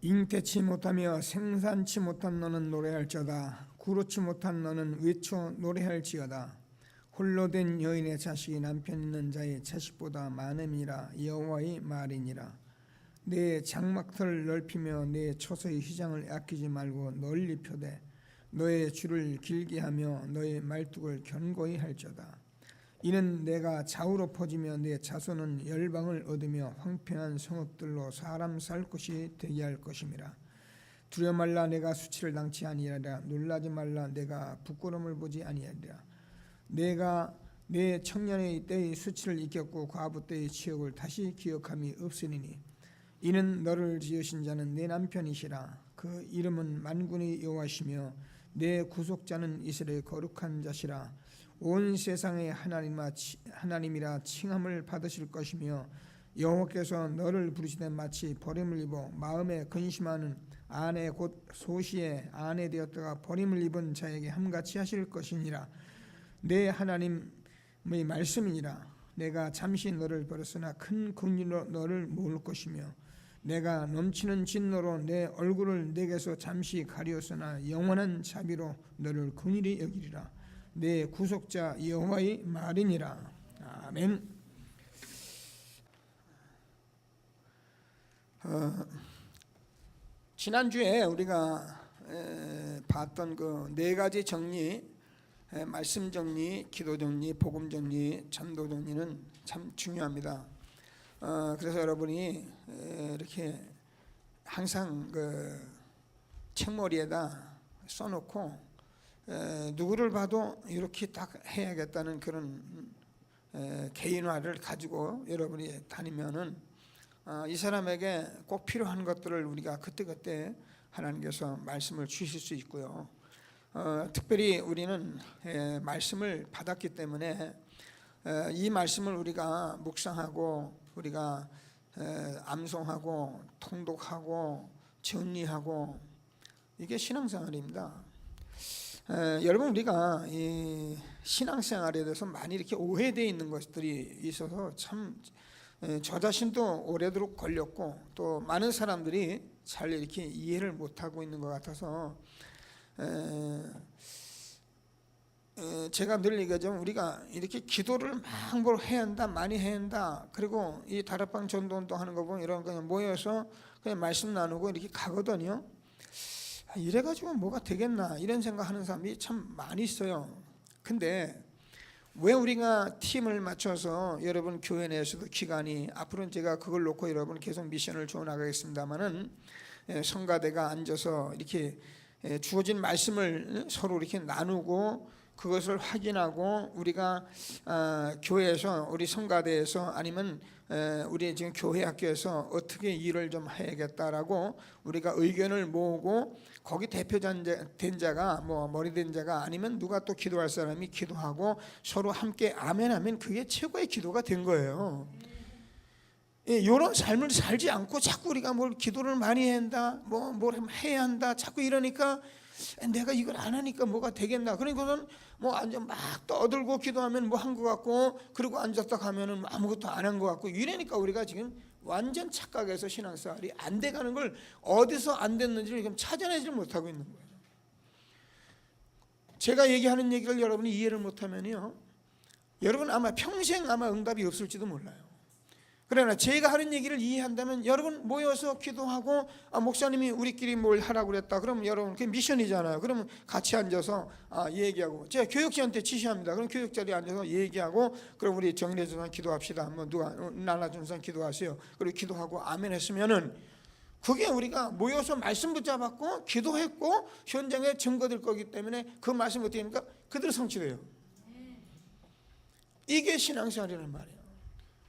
잉태치 못하며 생산치 못한 너는 노래할지어다. 구르치 못한 너는 외쳐 노래할지어다. 홀로 된 여인의 자식이 남편 있는 자의 자식보다 많음이라 여호와의 말이니라. 내 장막터를 넓히며 내 처소의 휘장을 아끼지 말고 널리 펴되 너의 줄을 길게 하며 너의 말뚝을 견고히 할지어다. 이는 내가 좌우로 퍼지며 내 자손은 열방을 얻으며 황폐한 성읍들로 사람 살 곳이 되게 할 것임이라. 두려워 말라. 내가 수치를 당치 아니하리라. 놀라지 말라. 내가 부끄러움을 보지 아니하리라. 내가 내 청년의 때의 수치를 잊겠고 과부 때의 치욕을 다시 기억함이 없으리니 이는 너를 지으신 자는 내 남편이시라. 그 이름은 만군의 여호와시며 내 구속자는 이스라엘의 거룩한 자시라. 온 세상의 하나님이라 칭함을 받으실 것이며 여호와께서 너를 부르시되 마치 버림을 입어 마음에 근심하는 아내 곧 소시의 아내 되었다가 버림을 입은 자에게 함같이 하실 것이니라. 내 하나님의 말씀이니라. 내가 잠시 너를 버렸으나 큰 긍휼로 너를 모을 것이며 내가 넘치는 진노로 내 얼굴을 내게서 잠시 가리었으나 영원한 자비로 너를 긍휼히 여기리라. 내 구속자 여호와의 말이니라. 아멘. 지난주에 우리가 봤던 그 네 가지 정리, 말씀 정리, 기도 정리, 복음 정리, 전도 정리는 참 중요합니다. 그래서 여러분이 이렇게 항상 그 책머리에다 써놓고 누구를 봐도 이렇게 딱 해야겠다는 그런 개인화를 가지고 여러분이 다니면은 이 사람에게 꼭 필요한 것들을 우리가 그때그때 하나님께서 말씀을 주실 수 있고요. 특별히 우리는 말씀을 받았기 때문에 이 말씀을 우리가 묵상하고 우리가 암송하고 통독하고 정리하고 이게 신앙생활입니다. 여러분 우리가 이 신앙생활에 대해서 많이 이렇게 오해되어 있는 것들이 있어서 참 저 자신도 오래도록 걸렸고 또 많은 사람들이 잘 이렇게 이해를 못하고 있는 것 같아서 제가 늘 얘기하자면 우리가 이렇게 기도를 막 해야 한다, 많이 해야 한다. 그리고 이 다락방 전도운동 하는 거 보면 이런 그냥 모여서 그냥 말씀 나누고 이렇게 가거든요. 이래가지고 뭐가 되겠나 이런 생각하는 사람이 참 많이 있어요. 근데 왜 우리가 팀을 맞춰서 여러분 교회 내에서도 기간이 앞으로는 제가 그걸 놓고 여러분 계속 미션을 줘 나가겠습니다만은 성가대가 앉아서 이렇게 주어진 말씀을 서로 이렇게 나누고 그것을 확인하고 우리가 교회에서 우리 성가대에서 아니면 우리 지금 교회 학교에서 어떻게 일을 좀 해야겠다라고 우리가 의견을 모으고 거기 대표된 자가 뭐 머리 된 자가 아니면 누가 또 기도할 사람이 기도하고 서로 함께 아멘하면 그게 최고의 기도가 된 거예요. 이런 삶을 살지 않고 자꾸 우리가 뭘 기도를 많이 해야 한다, 뭘 해야 한다, 자꾸 이러니까 내가 이걸 안 하니까 뭐가 되겠나. 그러니까는 뭐 앉아 막 떠들고 기도하면 뭐 한 것 같고 그리고 앉았다 가면은 아무것도 안 한 것 같고 이러니까 우리가 지금 완전 착각해서 신앙생활이 안 돼가는 걸 어디서 안 됐는지를 지금 찾아내지 못하고 있는 거예요. 제가 얘기하는 얘기를 여러분이 이해를 못하면요, 여러분 아마 평생 아마 응답이 없을지도 몰라요. 그러나 제가 하는 얘기를 이해한다면 여러분 모여서 기도하고 목사님이 우리끼리 뭘 하라고 그랬다. 그러면 여러분 그게 미션이잖아요. 그러면 같이 앉아서 얘기하고 제가 교육자한테 지시합니다. 그럼 교육 자리에 앉아서 얘기하고 그럼 우리 정리해준 사람 기도합시다. 한번 누가 나눠준 사람 기도하세요. 그리고 기도하고 아멘 했으면은 그게 우리가 모여서 말씀 붙잡았고 기도했고 현장에 증거될 거기 때문에 그 말씀 어떻게 합니까? 그대로 성취돼요. 이게 신앙생활이란 말이에요.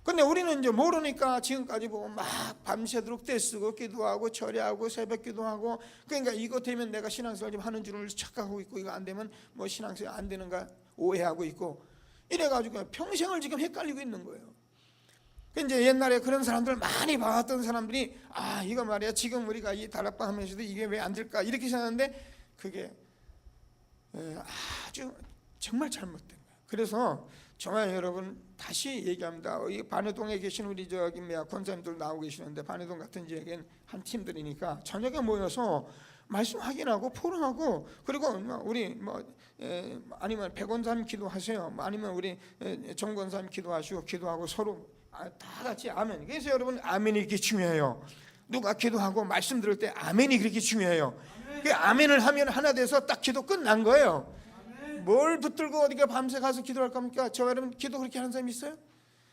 근데 우리는 이제 모르니까 지금까지 보고 막 밤새도록 떼쓰고 기도하고 철야하고 새벽 기도하고 그러니까 이거 되면 내가 신앙생활 좀 하는 줄을 착각하고 있고 이거 안 되면 뭐 신앙생활 안 되는가 오해하고 있고 이래가지고 평생을 지금 헷갈리고 있는 거예요. 이제 옛날에 그런 사람들 많이 봐왔던 사람들이 이거 말이야 지금 우리가 이 다락방 하면서도 이게 왜 안 될까 이렇게 생각하는데 그게 아주 정말 잘못된 거예요. 그래서 정말 여러분 다시 얘기합니다. 이 반해동에 계신 우리 저기 권사님들 나오고 계시는데, 반해동 같은 지역엔 한 팀들이니까 저녁에 모여서 말씀 확인하고 포럼하고, 그리고 우리 아니면 백원사님 기도하세요, 아니면 우리 정권사님 기도하시고 기도하고 서로 다 같이 아멘. 그래서 여러분 아멘이 이렇게 중요해요. 누가 기도하고 말씀 들을 때 아멘이 그렇게 중요해요. 그 아멘을 하면 하나 돼서 딱 기도 끝난 거예요. 뭘 붙들고 어디가 밤새 가서 기도할 겁니까? 저 여러분 기도 그렇게 하는 사람이 있어요?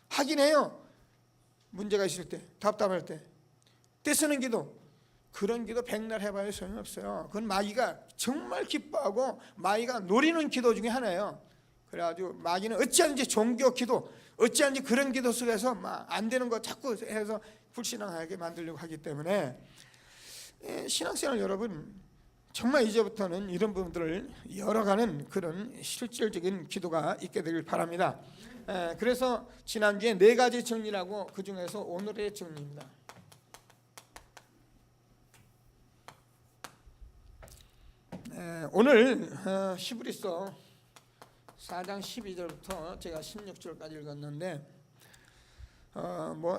하긴 해요. 문제가 있을 때, 답답할 때 떼쓰는 기도, 그런 기도 백날 해봐야 소용없어요. 그건 마귀가 정말 기뻐하고 마귀가 노리는 기도 중에 하나예요. 그래가지고 마귀는 어찌하든지 종교 기도, 어찌하든지 그런 기도 속에서 막 안 되는 거 자꾸 해서 불신앙하게 만들려고 하기 때문에, 신앙생활 여러분 정말 이제부터는 이런 부분들을 열어가는 그런 실질적인 기도가 있게 되길 바랍니다. 그래서 지난주에 4가지 정리라고, 그 중에서 오늘의 정리입니다. 오늘 히브리서 4장 12절부터 제가 16절까지 읽었는데,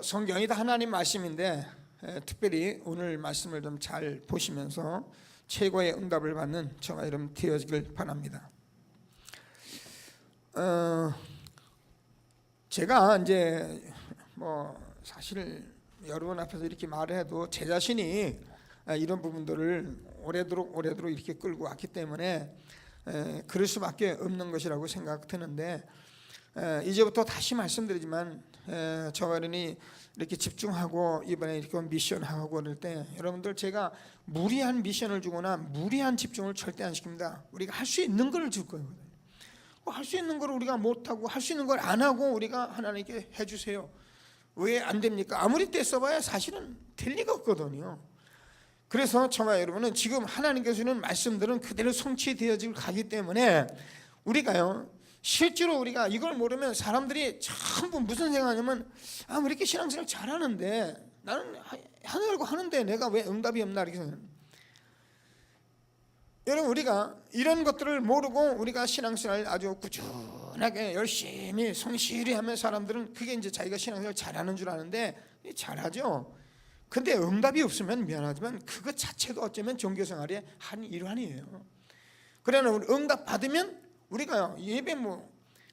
성경이 다 하나님 말씀인데 특별히 오늘 말씀을 좀 잘 보시면서 최고의 응답을 받는 저와 여러분 되어지길 바랍니다. 제가 이제 사실 여러분 앞에서 이렇게 말을 해도 제 자신이 이런 부분들을 오래도록 이렇게 끌고 왔기 때문에 그럴 수밖에 없는 것이라고 생각되는데, 이제부터 다시 말씀드리지만 저와 여러분이 이렇게 집중하고 이번에 이렇게 미션하고 그럴 때 여러분들 제가 무리한 미션을 주거나 무리한 집중을 절대 안 시킵니다. 우리가 할 수 있는 걸 줄 거예요. 할 수 있는 걸 우리가 못하고 할 수 있는 걸 안 하고 우리가 하나님께 해주세요. 왜 안 됩니까? 아무리 떼써봐야 사실은 될 리가 없거든요. 그래서 저와 여러분은 지금 하나님께서 주는 말씀들은 그대로 성취되어지고 가기 때문에 우리가요, 실제로 우리가 이걸 모르면 사람들이 전부 무슨 생각하냐면, 왜 이렇게 신앙생활 잘하는데 나는 하늘고 하는데 내가 왜 응답이 없나 이렇게 생각해요. 여러분 우리가 이런 것들을 모르고 우리가 신앙생활 아주 꾸준하게 열심히 성실히 하면 사람들은 그게 이제 자기가 신앙생활 잘하는 줄 아는데, 잘하죠. 근데 응답이 없으면 미안하지만 그것 자체도 어쩌면 종교생활의 한 일환이에요. 그러나 우리 응답 받으면 우리가 예배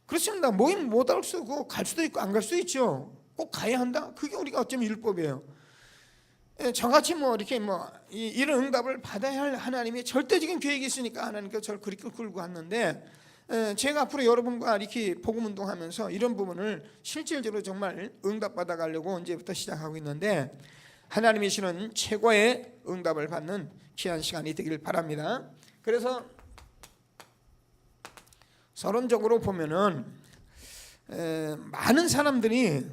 그렇습니다. 모임 못 할 수 있고 갈 수도 있고 안 갈 수도 있죠. 꼭 가야 한다? 그게 우리가 어쩌면 율법이에요. 저같이 이렇게 이런 응답을 받아야 할 하나님의 절대적인 계획이 있으니까 하나님께서 저를 그렇게 끌고 왔는데, 제가 앞으로 여러분과 이렇게 복음 운동하면서 이런 부분을 실질적으로 정말 응답 받아가려고 이제부터 시작하고 있는데, 하나님이 주시는 최고의 응답을 받는 귀한 시간이 되길 바랍니다. 그래서 서론적으로 보면은 많은 사람들이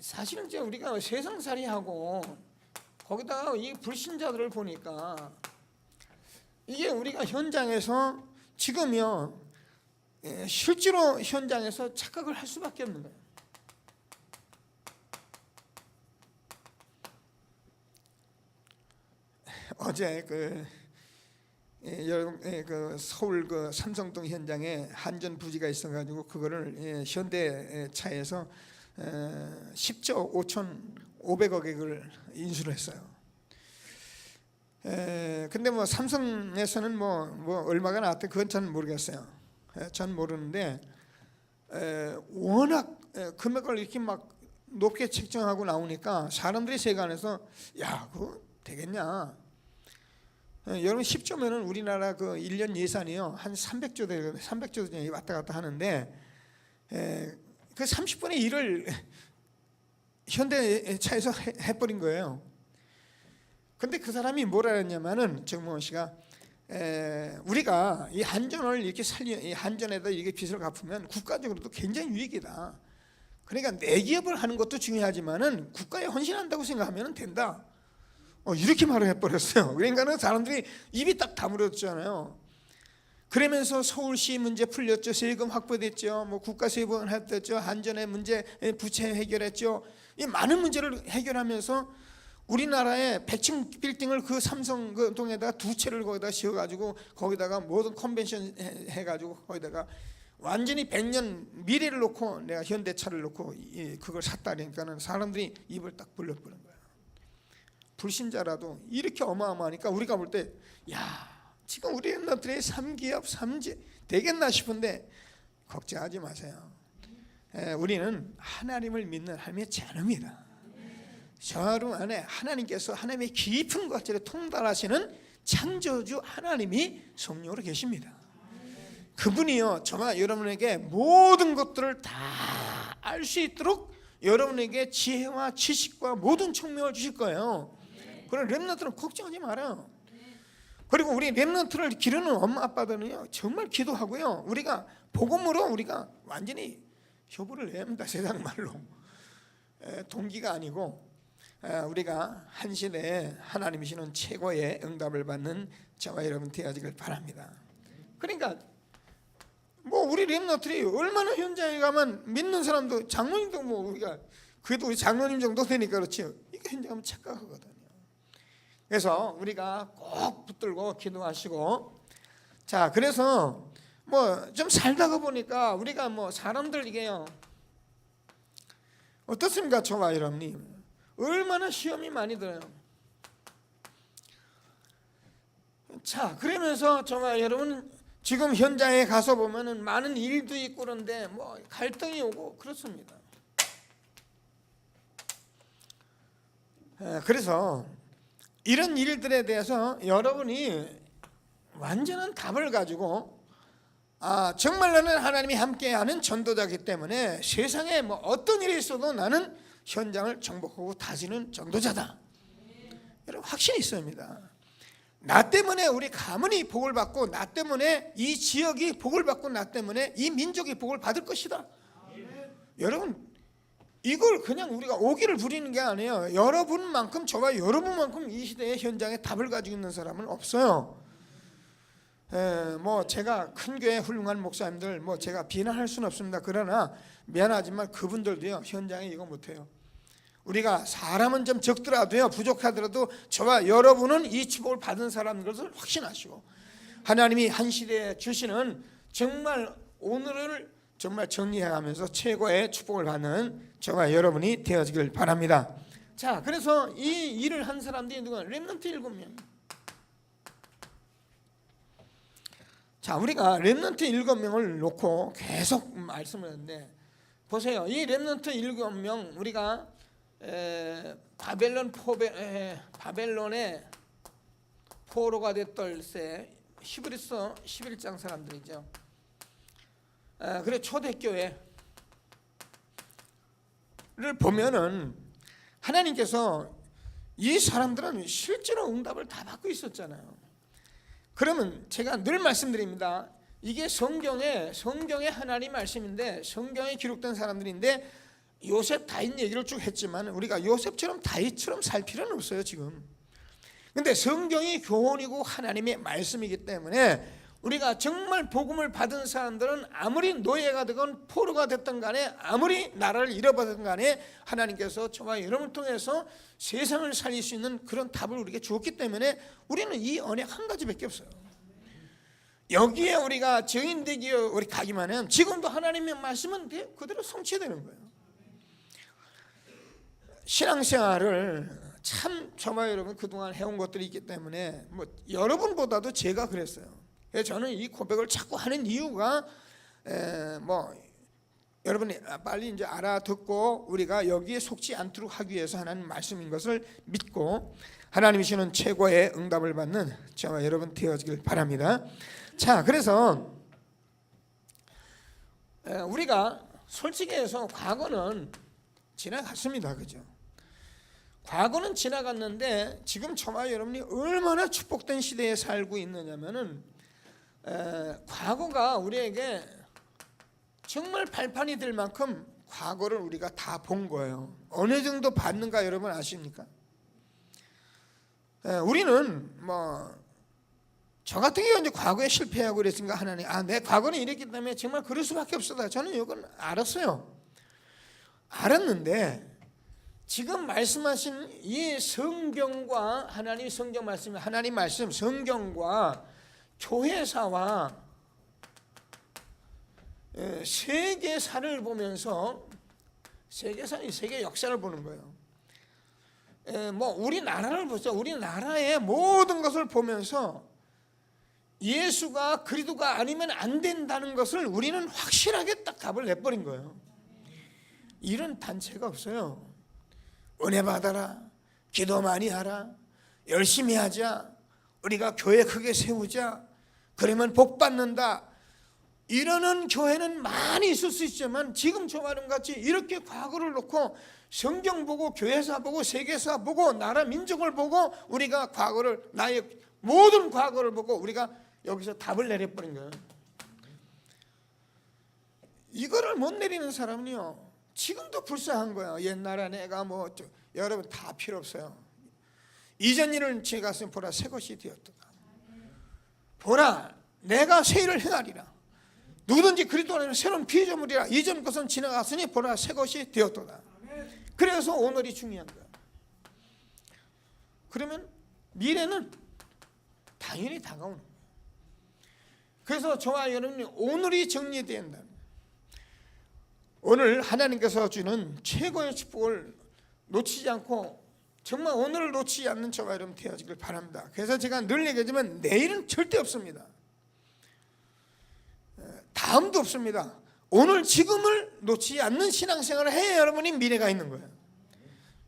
사실은 이제 우리가 세상살이하고 거기다가 이 불신자들을 보니까 이게 우리가 현장에서 지금요 실제로 현장에서 착각을 할 수밖에 없는 거예요. 어제 서울 삼성동 현장에 한전 부지가 있어가지고 그거를 현대차에서 10조 5,500억을 인수를 했어요. 근데 삼성에서는 얼마가 나왔대 그건 전 모르겠어요. 전 모르는데 워낙 금액을 이렇게 막 높게 책정하고 나오니까 사람들이 세간에서 야 그거 되겠냐? 여러분 10조면은 우리나라 1년 예산이요 한 300조 되거든요. 300조 정도 왔다 갔다 하는데 그 30분의 1을 현대차에서 해버린 거예요. 근데 그 사람이 뭐라 했냐면은 정몽원 씨가 우리가 이 한전을 이렇게 이 한전에다 이게 빚을 갚으면 국가적으로도 굉장히 유익이다. 그러니까 내 기업을 하는 것도 중요하지만은 국가에 헌신한다고 생각하면 된다. 이렇게 말을 해버렸어요. 그러니까는 사람들이 입이 딱 다물어졌잖아요. 그러면서 서울시 문제 풀렸죠. 세금 확보됐죠. 국가 세금 했죠. 한전의 문제 부채 해결했죠. 이 많은 문제를 해결하면서 우리나라의 100층 빌딩을 그 삼성동에다가 2채를 거기다 지어가지고 거기다가 모든 컨벤션 해가지고 거기다가 완전히 100년 미래를 놓고 내가 현대차를 놓고 그걸 샀다 그러니까는 사람들이 입을 딱 벌려버린 거야. 불신자라도 이렇게 어마어마하니까 우리가 볼 때 야, 지금 우리 랩런트들이 3기업 3지 되겠나 싶은데 걱정하지 마세요. 우리는 하나님을 믿는 하나님의 자녀입니다. 저 여러분 안에 하나님께서 하나님의 깊은 것들을 통달하시는 창조주 하나님이 성령으로 계십니다. 그분이요 저와 여러분에게 모든 것들을 다 알 수 있도록 여러분에게 지혜와 지식과 모든 총명을 주실 거예요. 그런 렘넌트는 걱정하지 말아요. 그리고 우리 렘넌트를 기르는 엄마 아빠들은요 정말 기도하고요, 우리가 복음으로 우리가 완전히 효부를 냅니다. 세상 말로 동기가 아니고 우리가 한 시대에 하나님이 주시는 최고의 응답을 받는 저와 여러분 되어지길 바랍니다. 그러니까 뭐 우리 렘넌트들이 얼마나 현장에 가면 믿는 사람도 장로님도 뭐 우리가 그래도 우리 장로님 정도 되니까 그렇지 이게 현장에 가면 착각하거든요. 그래서 우리가 꼭 붙들고 기도하시고, 자 그래서 뭐 좀 살다가 보니까 우리가 뭐 사람들 이게요 어떻습니까? 저와 여러분이 얼마나 시험이 많이 들어요. 자 그러면서 저와 여러분 지금 현장에 가서 보면은 많은 일도 있고 그런데 뭐 갈등이 오고 그렇습니다. 그래서 이런 일들에 대해서 여러분이 완전한 답을 가지고 정말 나는 하나님이 함께하는 전도자이기 때문에 세상에 뭐 어떤 일이 있어도 나는 현장을 정복하고 다지는 전도자다. 여러분 확신이 있어야 합니다. 나 때문에 우리 가문이 복을 받고 나 때문에 이 지역이 복을 받고 나 때문에 이 민족이 복을 받을 것이다. 여러분 이걸 그냥 우리가 오기를 부리는 게 아니에요. 여러분만큼 저와 여러분만큼 이 시대의 현장에 답을 가지고 있는 사람은 없어요. 뭐 제가 큰 교회 훌륭한 목사님들 뭐 제가 비난할 수는 없습니다. 그러나 미안하지만 그분들도요 현장에 이거 못해요. 우리가 사람은 좀 적더라도요 부족하더라도 저와 여러분은 이 축복을 받은 사람인 것을 확신하시고 하나님이 한 시대에 주시는 정말 오늘을 정말 정리해가면서 최고의 축복을 받는 저와 여러분이 되어지길 바랍니다. 자 그래서 이 일을 한 사람들이 누가 렘넌트 7명. 자 우리가 렘넌트 7명을 놓고 계속 말씀을 했는데 보세요. 이 렘넌트 7명 우리가 바벨론의 포로가 됐던 때 히브리서 11장 사람들이죠. 그래 초대교회를 보면은 하나님께서 이 사람들은 실제로 응답을 다 받고 있었잖아요. 그러면 제가 늘 말씀드립니다. 이게 성경의 하나님 말씀인데 성경에 기록된 사람들인데 요셉 다윗 얘기를 쭉 했지만 우리가 요셉처럼 다윗처럼 살 필요는 없어요 지금. 근데 성경이 교훈이고 하나님의 말씀이기 때문에 우리가 정말 복음을 받은 사람들은 아무리 노예가 되건 포로가 됐든 간에 아무리 나라를 잃어버렸든 간에 하나님께서 저와 여러분을 통해서 세상을 살릴 수 있는 그런 답을 우리에게 주었기 때문에 우리는 이 언약 한 가지밖에 없어요. 여기에 우리가 증인되기 우리 가기만 하면 지금도 하나님의 말씀은 그대로 성취되는 거예요. 신앙생활을 참 저와 여러분 그동안 해온 것들이 있기 때문에 뭐 여러분보다도 제가 그랬어요. 저는 이 고백을 자꾸 하는 이유가 뭐 여러분이 빨리 이제 알아듣고 우리가 여기에 속지 않도록 하기 위해서 하나님 말씀인 것을 믿고 하나님이 주시는 최고의 응답을 받는 저와 여러분 되어지길 바랍니다. 자 그래서 우리가 솔직히 해서 과거는 지나갔습니다. 그죠? 과거는 지나갔는데 지금 저와 여러분이 얼마나 축복된 시대에 살고 있느냐면은 과거가 우리에게 정말 발판이 될 만큼 과거를 우리가 다 본 거예요. 어느 정도 봤는가 여러분 아십니까? 우리는 뭐 저 같은 경우 이제 과거에 실패하고 그랬으니까 하나님 내 과거는 이랬기 때문에 정말 그럴 수밖에 없었다. 저는 이건 알았어요. 알았는데 지금 말씀하신 이 성경과 하나님 성경 말씀, 하나님 말씀 성경과 교회사와 세계사를 보면서 세계 역사를 보는 거예요. 뭐 우리나라를 보죠. 우리나라의 모든 것을 보면서 예수가 그리스도가 아니면 안 된다는 것을 우리는 확실하게 딱 답을 내버린 거예요. 이런 단체가 없어요. 은혜 받아라, 기도 많이 하라, 열심히 하자, 우리가 교회 크게 세우자, 그러면 복 받는다, 이러는 교회는 많이 있을 수 있지만 지금 저 말씀 같이 이렇게 과거를 놓고 성경 보고 교회사 보고 세계사 보고 나라 민족을 보고 우리가 과거를, 나의 모든 과거를 보고 우리가 여기서 답을 내려버린 거예요. 이거를 못 내리는 사람은요 지금도 불쌍한 거예요. 옛날에 내가 뭐 여러분 다 필요 없어요. 이전 일을 제가 쓰면 보라 새 것이 되었도다. 보라 내가 새 일을 행하리라. 누구든지 그리스도 안에는 새로운 피조물이라. 이전 것은 지나갔으니 보라 새 것이 되었도다. 그래서 오늘이 중요한 거예요. 그러면 미래는 당연히 다가오는 거예요. 그래서 저와 여러분이 오늘이 정리된다. 오늘 하나님께서 주는 최고의 축복을 놓치지 않고 정말 오늘을 놓치지 않는 저와 여러분 되어지길 바랍니다. 그래서 제가 늘 얘기하지만 내일은 절대 없습니다. 다음도 없습니다. 오늘 지금을 놓치지 않는 신앙생활을 해야 여러분이 미래가 있는 거예요.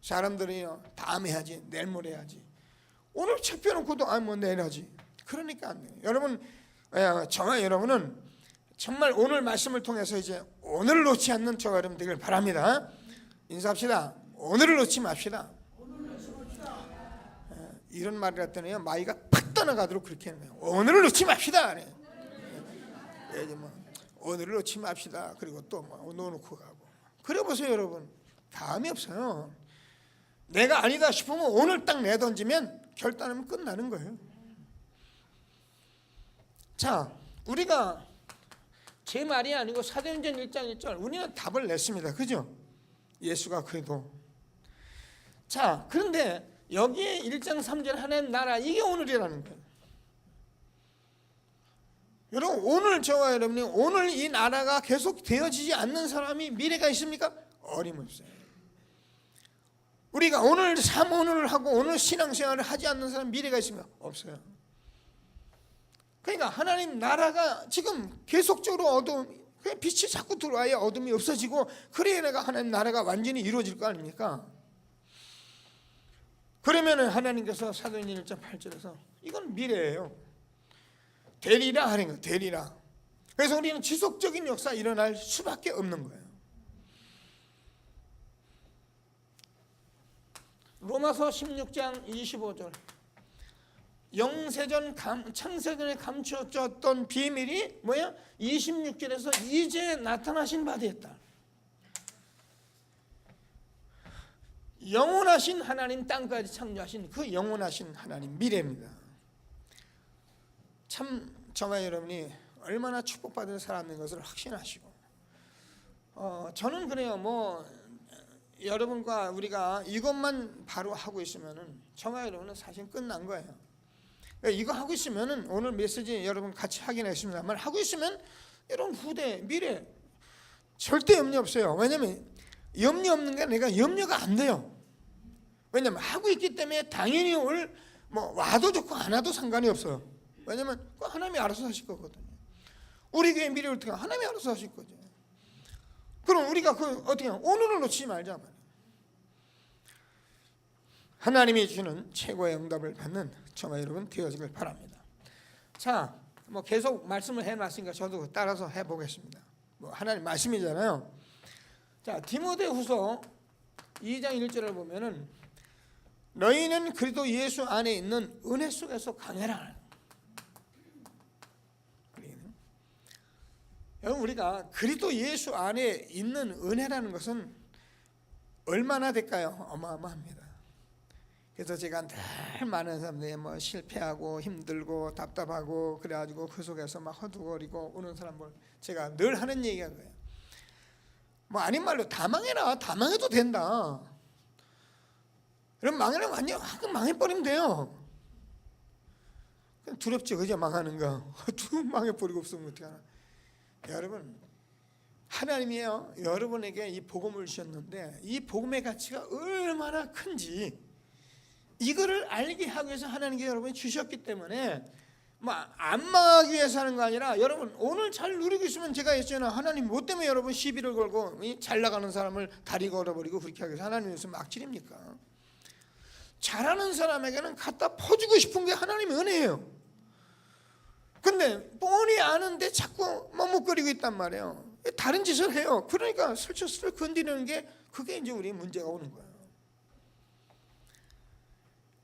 사람들이요 다음 해야지, 내일 모레 해야지, 오늘 책 펴놓고도 뭐 내일 하지. 그러니까 안 돼요. 여러분, 저와 여러분은 정말 오늘 말씀을 통해서 이제 오늘을 놓지 않는 저와 여러분 되길 바랍니다. 인사합시다. 오늘을 놓지 맙시다. 이런 말을 했더니 마이가 팍 떠나가도록 그렇게 하는 거예요. 오늘을 놓지 맙시다. 오늘을 놓지 맙시다. 그리고 또 뭐 놓고 가고. 그래 보세요 여러분. 다음이 없어요. 내가 아니다 싶으면 오늘 딱 내던지면 결단하면 끝나는 거예요. 자, 우리가 제 말이 아니고 사도행전 1장 1절 우리는 답을 냈습니다. 그죠? 예수가 그래도. 자, 그런데 여기에 1장 3절 하나님 나라, 이게 오늘이라는 거예요. 여러분, 오늘 저와 여러분이 오늘 이 나라가 계속 되어지지 않는 사람이 미래가 있습니까? 어림없어요. 우리가 오늘 삶 오늘을 하고 오늘 신앙생활을 하지 않는 사람 미래가 있습니까? 없어요. 그러니까 하나님 나라가 지금 계속적으로 어두움, 그냥 빛이 자꾸 들어와야 어둠이 없어지고 그래야 내가 하나님 나라가 완전히 이루어질 거 아닙니까? 그러면은 하나님께서 사도행전 1장 8절에서 이건 미래예요. 되리라 하는 거예요. 되리라. 그래서 우리는 지속적인 역사 일어날 수밖에 없는 거예요. 로마서 16장 25절 영세전 창세전에 감추어졌던 비밀이 뭐야? 26절에서 이제 나타나신 바 되었다. 영원하신 하나님, 땅까지 창조하신 그 영원하신 하나님, 미래입니다. 참 저와 여러분이 얼마나 축복받은 사람인 것을 확신하시고, 저는 그래요. 뭐 여러분과 우리가 이것만 바로 하고 있으면은 저와 여러분은 사실 끝난 거예요. 이거 하고 있으면은 오늘 메시지 여러분 같이 확인했습니다만 하고 있으면 여러분 후대 미래 절대 염려 없어요. 왜냐면 염려 없는 게 내가 염려가 안 돼요. 왜냐면 하고 있기 때문에 당연히 오늘 뭐 와도 좋고 안 와도 상관이 없어요. 왜냐면 하나님이 알아서 하실 거거든요. 우리 교회 미래를 어떻게 하나님이 알아서 하실 거죠. 그럼 우리가 그 어떻게 오늘을 놓치지 말자 말이에요. 하나님이 주는 최고의 응답을 받는 저와 여러분 되어지길 바랍니다. 자, 뭐 계속 말씀을 해놨으니까 저도 따라서 해보겠습니다. 뭐 하나님 말씀이잖아요. 자, 디모데후서 2장 1절을 보면은 너희는 그리스도 예수 안에 있는 은혜 속에서 강해라. 여러분, 우리가 그리스도 예수 안에 있는 은혜라는 것은 얼마나 될까요? 어마어마합니다. 그래서 제가 늘 많은 사람들이 뭐 실패하고 힘들고 답답하고 그래가지고 그 속에서 막 허둥거리고 우는 사람들 제가 늘 하는 얘기가 그래요. 뭐 아닌 말로 다 망해라. 다 망해도 된다. 그럼 망해라 완전 망해버리면 돼요. 두렵지 그죠? 망하는 거. 망해버리고 없으면 어떡하나. 여러분, 하나님이요, 여러분에게 이 복음을 주셨는데 이 복음의 가치가 얼마나 큰지 이거를 알게 하기 위해서 하나님께 여러분이 주셨기 때문에 안 망하기 위해서 하는 거 아니라, 여러분 오늘 잘 누리고 있으면, 제가 했잖아요, 하나님 뭐 때문에 여러분 시비를 걸고 잘 나가는 사람을 다리 걸어버리고 그렇게 하기 위해서 하나님이 무슨 막질입니까? 잘하는 사람에게는 갖다 퍼주고 싶은 게 하나님의 은혜예요. 근데 뻔히 아는데 자꾸 머뭇거리고 있단 말이에요. 다른 짓을 해요. 그러니까 슬쩍슬쩍 건드리는 게, 그게 이제 우리 문제가 오는 거예요.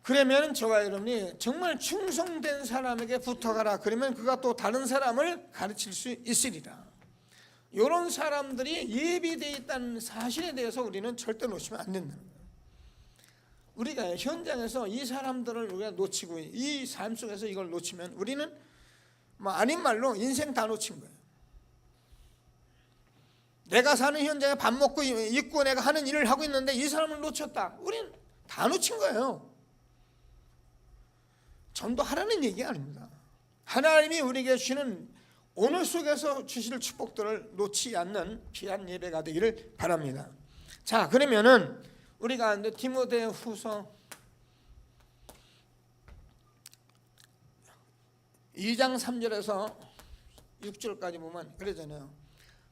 그러면 저와 여러분이 정말 충성된 사람에게 붙어가라, 그러면 그가 또 다른 사람을 가르칠 수 있으리라. 이런 사람들이 예비되어 있다는 사실에 대해서 우리는 절대 놓치면 안 된다는 거예요. 우리가 현장에서 이 사람들을 우리가 놓치고 이 삶 속에서 이걸 놓치면 우리는 아닌 말로 인생 다 놓친 거예요. 내가 사는 현장에 밥 먹고 입고 내가 하는 일을 하고 있는데 이 사람을 놓쳤다, 우리는 다 놓친 거예요. 전도하라는 얘기 아닙니다. 하나님이 우리에게 주시는 오늘 속에서 주실 축복들을 놓지 않는 귀한 예배가 되기를 바랍니다. 자, 그러면은 우리가 디모데후서 2장 3절에서 6절까지 보면 그러잖아요.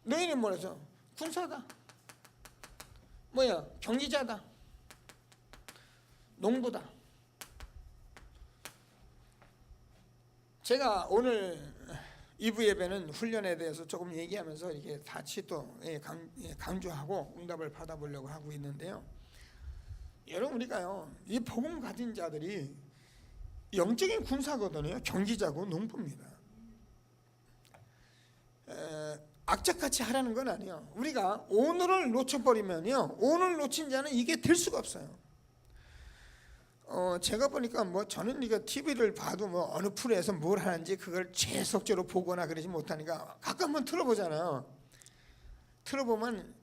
너희는 뭐래서 군사다, 경기자다, 농부다. 제가 오늘 2부 예배는 훈련에 대해서 조금 얘기하면서 이렇게 같이 또 강조하고 응답을 받아보려고 하고 있는데요. 여러분, 우리가요, 이 복음 가진 자들이 영적인 군사거든요. 경기자고 농부입니다. 악착같이 하라는 건 아니에요. 우리가 오늘을 놓쳐버리면요, 오늘 놓친 자는 이게 될 수가 없어요. 제가 보니까 저는 이거 TV를 봐도 어느 프로에서 뭘 하는지 그걸 계속적으로 보거나 그러지 못하니까 가끔 한번 틀어보잖아요. 틀어보면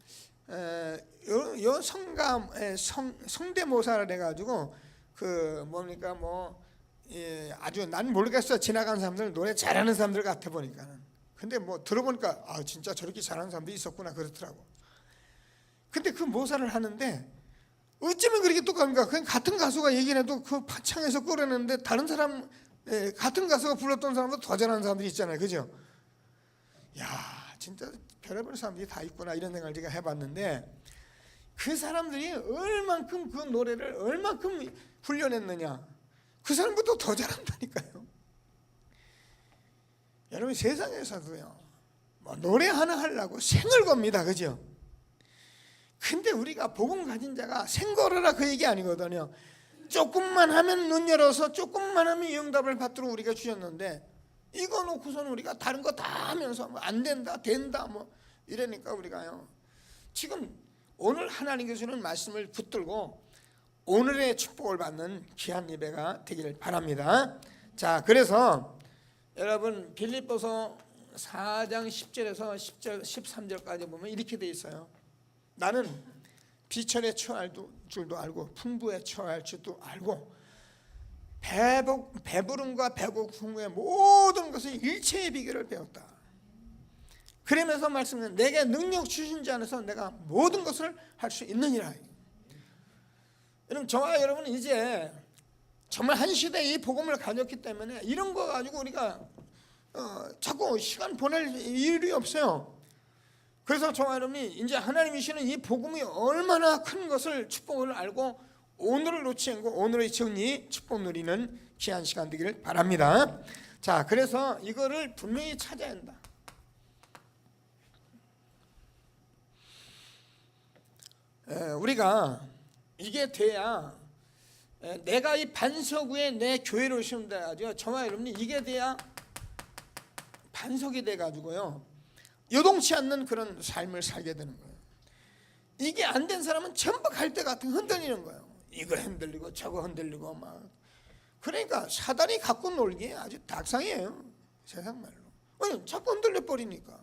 요 성대모사를 해가지고 아주 난 모르겠어, 지나가는 사람들 노래 잘하는 사람들 같아 보니까는. 근데 들어보니까 진짜 저렇게 잘하는 사람도 있었구나 그렇더라고. 근데 그 모사를 하는데 어쩌면 그렇게 똑같은가? 그냥 같은 가수가 얘기를 해도 그 파창에서 끌어내는데 다른 사람, 같은 가수가 불렀던 사람도 더 잘하는 사람들이 있잖아요, 그죠? 야, 진짜 별의별 사람들이 다 있구나, 이런 생각을 제가 해봤는데, 그 사람들이 얼만큼 그 노래를 얼만큼 훈련했느냐, 그 사람보다 더 잘한다니까요. 여러분, 세상에서도요, 노래 하나 하려고 생을 겁니다, 그죠? 근데 우리가 복음 가진 자가 생걸어라, 그 얘기 아니거든요. 조금만 하면 눈 열어서 조금만 하면 응답을 받도록 우리가 주셨는데, 이거 놓고서는 우리가 다른 거 다 하면서 안 된다, 된다 이러니까 우리가요, 지금 오늘 하나님께 주는 말씀을 붙들고 오늘의 축복을 받는 귀한 예배가 되기를 바랍니다. 자, 그래서 여러분 빌립보서 4장 10절에서 13절까지 보면 이렇게 돼 있어요. 나는 비천에 처할 줄도 알고 풍부에 처할 줄도 알고 배부름과 배고픔 후에 모든 것을 일체의 비결을 배웠다. 그러면서 말씀은 내게 능력 주신 자 안에서 내가 모든 것을 할 수 있느니라. 여러분, 저와 여러분은 이제 정말 한 시대에 이 복음을 가졌기 때문에 이런 거 가지고 우리가 자꾸 시간 보낼 일이 없어요. 그래서 저와 여러분이 이제 하나님이 주시는 이 복음이 얼마나 큰 것을, 축복을 알고 오늘을 놓치지 않고 오늘의 정리 축복 누리는 귀한 시간 되기를 바랍니다. 자, 그래서 이거를 분명히 찾아야 한다. 우리가 이게 돼야, 내가 이 반석 위에 내 교회를 세운다죠. 저와 여러분이 이게 돼야 반석이 돼가지고요, 요동치 않는 그런 삶을 살게 되는 거예요. 이게 안 된 사람은 전부 갈대 같은 흔들리는 거예요. 이거 흔들리고 저거 흔들리고 그러니까 사단이 갖고 놀기에 아주 닭상이에요, 세상 말로. 자꾸 흔들려 버리니까.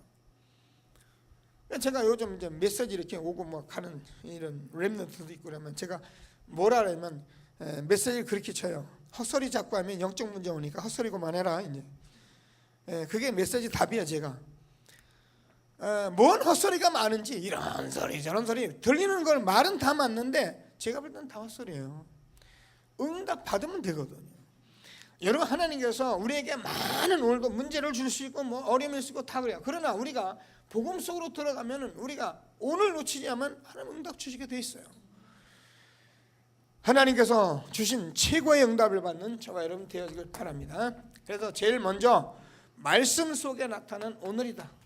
제가 요즘 이제 메시지 이렇게 오고 가는 이런 랩런트도 있고 그러면 제가 뭐라 그러면 메시지를 그렇게 쳐요. 헛소리 자꾸 하면 영적 문제 오니까 헛소리 그만해라, 이제. 그게 메시지 답이야, 제가. 뭔 헛소리가 많은지 이런 소리 저런 소리 들리는 걸 말은 다 맞는데 제가 볼 때는 다 헛소리예요. 응답 받으면 되거든요. 여러분, 하나님께서 우리에게 많은 오늘도 문제를 줄 수 있고 뭐 어려움이 있고 다 그래요. 그러나 우리가 복음 속으로 들어가면 우리가 오늘 놓치지 않으면 하나님 응답 주시게 돼 있어요. 하나님께서 주신 최고의 응답을 받는 저와 여러분 되어지길 바랍니다. 그래서 제일 먼저 말씀 속에 나타난 오늘이다.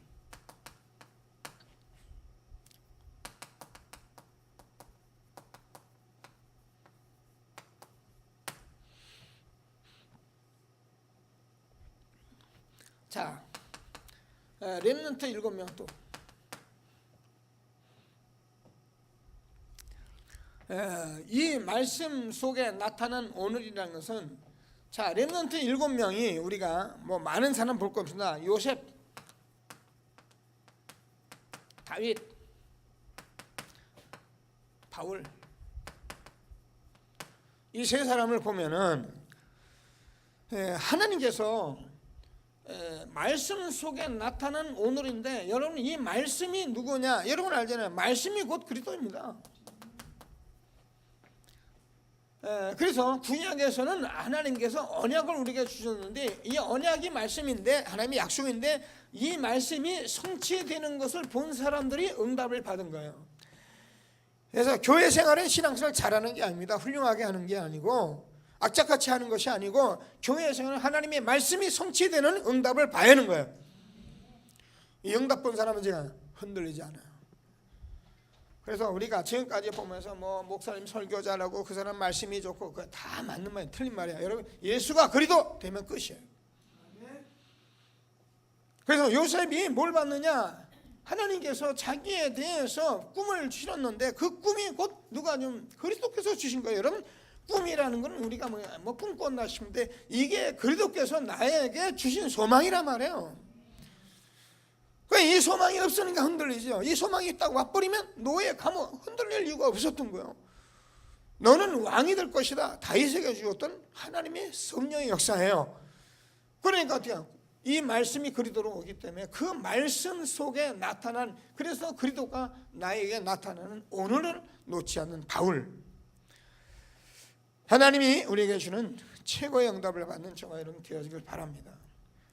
자, 렘넌트 7명 또. 이 말씀 속에 나타난 오늘이라는 것은, 자, 렘넌트 7명이 우리가 뭐 많은 사람 볼 거 없습니다. 요셉, 다윗, 바울, 이 세 사람을 보면은 하나님께서 말씀 속에 나타난 오늘인데, 여러분 이 말씀이 누구냐? 여러분 알잖아요. 말씀이 곧 그리스도입니다. 그래서 구약에서는 하나님께서 언약을 우리에게 주셨는데, 이 언약이 말씀인데, 하나님의 약속인데, 이 말씀이 성취되는 것을 본 사람들이 응답을 받은 거예요. 그래서 교회 생활은 신앙생활 잘하는 게 아닙니다. 훌륭하게 하는 게 아니고 악착같이 하는 것이 아니고, 교회 생활은 하나님의 말씀이 성취되는 응답을 봐야 하는 거예요. 이 응답 본 사람은 제가 흔들리지 않아요. 그래서 우리가 지금까지 보면서 뭐 목사님 설교 잘하고 그 사람 말씀이 좋고 그거 다 맞는 말이에요. 틀린 말이야. 여러분, 예수가 그리스도 되면 끝이에요. 그래서 요셉이 뭘 받느냐? 하나님께서 자기에 대해서 꿈을 주셨는데, 그 꿈이 곧 누가 좀 그리스도께서 주신 거예요. 여러분, 꿈이라는 건 우리가 뭐 꿈꿨나 싶은데, 이게 그리스도께서 나에게 주신 소망이란 말이에요. 이 소망이 없으니까 흔들리죠. 이 소망이 있다고 와버리면 노예 감옥 흔들릴 이유가 없었던 거예요. 너는 왕이 될 것이다. 다윗에게 주었던 하나님의 성령의 역사예요. 그러니까 어떻게 이 말씀이 그리스도로 오기 때문에 그 말씀 속에 나타난, 그래서 그리스도가 나에게 나타나는 오늘을 놓지 않는 바울. 하나님이 우리에게 주는 최고의 응답을 받는 저와 여러분 되어지길 바랍니다.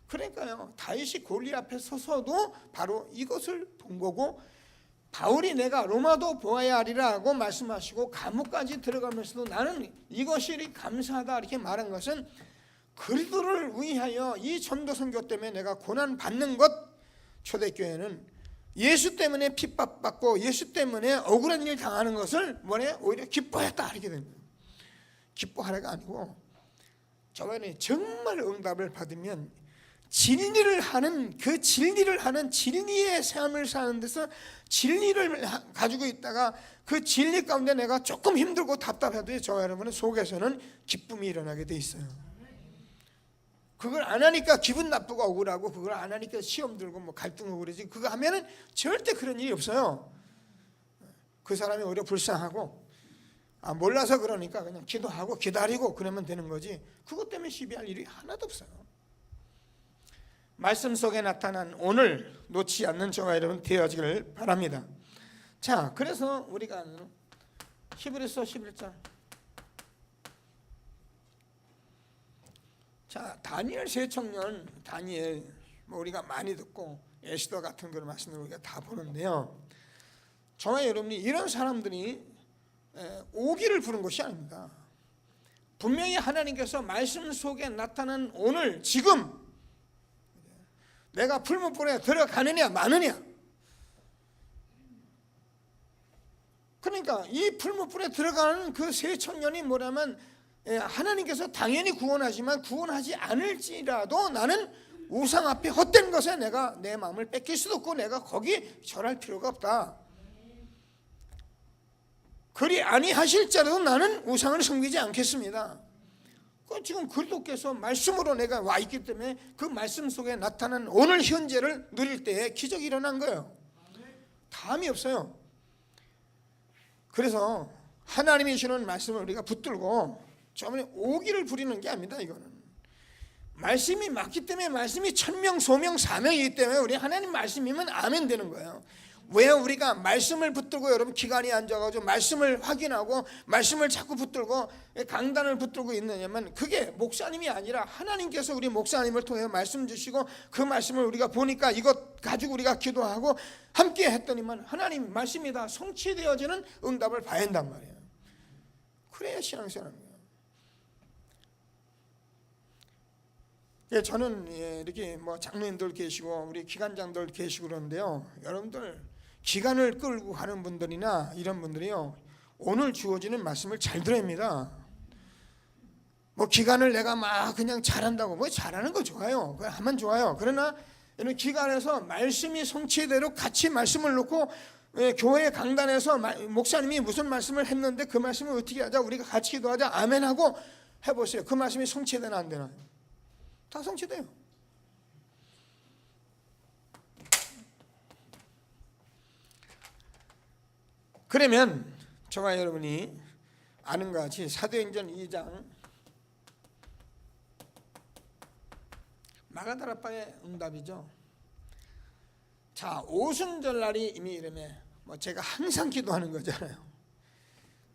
그러니까요, 다윗이 골리앗 앞에 서서도 바로 이것을 본 거고, 바울이 내가 로마도 보아야 하리라 하고 말씀하시고 감옥까지 들어가면서도 나는 이것이 감사하다 이렇게 말한 것은, 그리스도를 위하여 이 전도 선교 때문에 내가 고난 받는 것, 초대교회는 예수 때문에 핍박받고 예수 때문에 억울한 일 당하는 것을 뭐래? 오히려 기뻐했다 이렇게 된 거예요. 기뻐하라가 아니고, 저번에 정말 응답을 받으면 진리를 하는 진리의 삶을 사는 데서 진리를 가지고 있다가 그 진리 가운데 내가 조금 힘들고 답답해도 저와 여러분의 속에서는 기쁨이 일어나게 돼 있어요. 그걸 안 하니까 기분 나쁘고 억울하고, 그걸 안 하니까 시험 들고 뭐 갈등하고 그러지, 그거 하면은 절대 그런 일이 없어요. 그 사람이 오히려 불쌍하고, 몰라서 그러니까 그냥 기도하고 기다리고 그러면 되는 거지, 그것 때문에 시비할 일이 하나도 없어요. 말씀 속에 나타난 오늘 놓지 않는 저와 여러분 되어지기를 바랍니다. 자, 그래서 우리가 히브리서 11장, 자, 다니엘 세 청년, 다니엘 뭐 우리가 많이 듣고 에스더 같은 그런 말씀을 우리가 다 보는데요, 저와 여러분이 이런 사람들이 오기를 부른 것이 아닙니다. 분명히 하나님께서 말씀 속에 나타난 오늘, 지금 내가 풀무불에 들어가느냐 마느냐. 그러니까 이 풀무불에 들어가는 그 세 청년이 뭐냐면, 하나님께서 당연히 구원하지만 구원하지 않을지라도 나는 우상 앞에 헛된 것에 내가 내 마음을 뺏길 수도 없고 내가 거기 절할 필요가 없다. 그리 아니하실지라도 나는 우상을 섬기지 않겠습니다. 지금 그리스도께서 말씀으로 내가 와 있기 때문에 그 말씀 속에 나타난 오늘 현재를 누릴 때에 기적이 일어난 거예요. 다음이 없어요. 그래서 하나님이 주는 말씀을 우리가 붙들고 저번에 오기를 부리는 게 아닙니다. 이거는 말씀이 맞기 때문에, 말씀이 천명 소명 사명이기 때문에 우리 하나님 말씀이면 아멘 되는 거예요. 왜 우리가 말씀을 붙들고 여러분 기간이 앉아가지고 말씀을 확인하고 말씀을 자꾸 붙들고 강단을 붙들고 있느냐면, 그게 목사님이 아니라 하나님께서 우리 목사님을 통해 말씀 주시고 그 말씀을 우리가 보니까 이것 가지고 우리가 기도하고 함께 했더니만 하나님 말씀이 다 성취되어지는 응답을 봐야 한단 말이에요. 그래야 신앙생활입니다. 저는 이렇게 뭐 장로님들 계시고 우리 기관장들 계시고 그러는데요, 여러분들 기간을 끌고 가는 분들이나 이런 분들이요, 오늘 주어지는 말씀을 잘 들어야 합니다. 뭐 기간을 내가 막 그냥 잘한다고, 뭐 잘하는 거 좋아요, 그냥 하면 좋아요. 그러나 이런 기간에서 말씀이 성취대로 같이 말씀을 놓고 교회 강단에서 목사님이 무슨 말씀을 했는데 그 말씀을 어떻게 하자, 우리가 같이 기도하자, 아멘하고 해보세요. 그 말씀이 성취되나 안 되나? 다 성취돼요. 그러면 저와 여러분이 아는 것 같이 사도행전 2장 마가다락방의 응답이죠. 자, 오순절날이 이미 이름에 뭐 제가 항상 기도하는 거잖아요.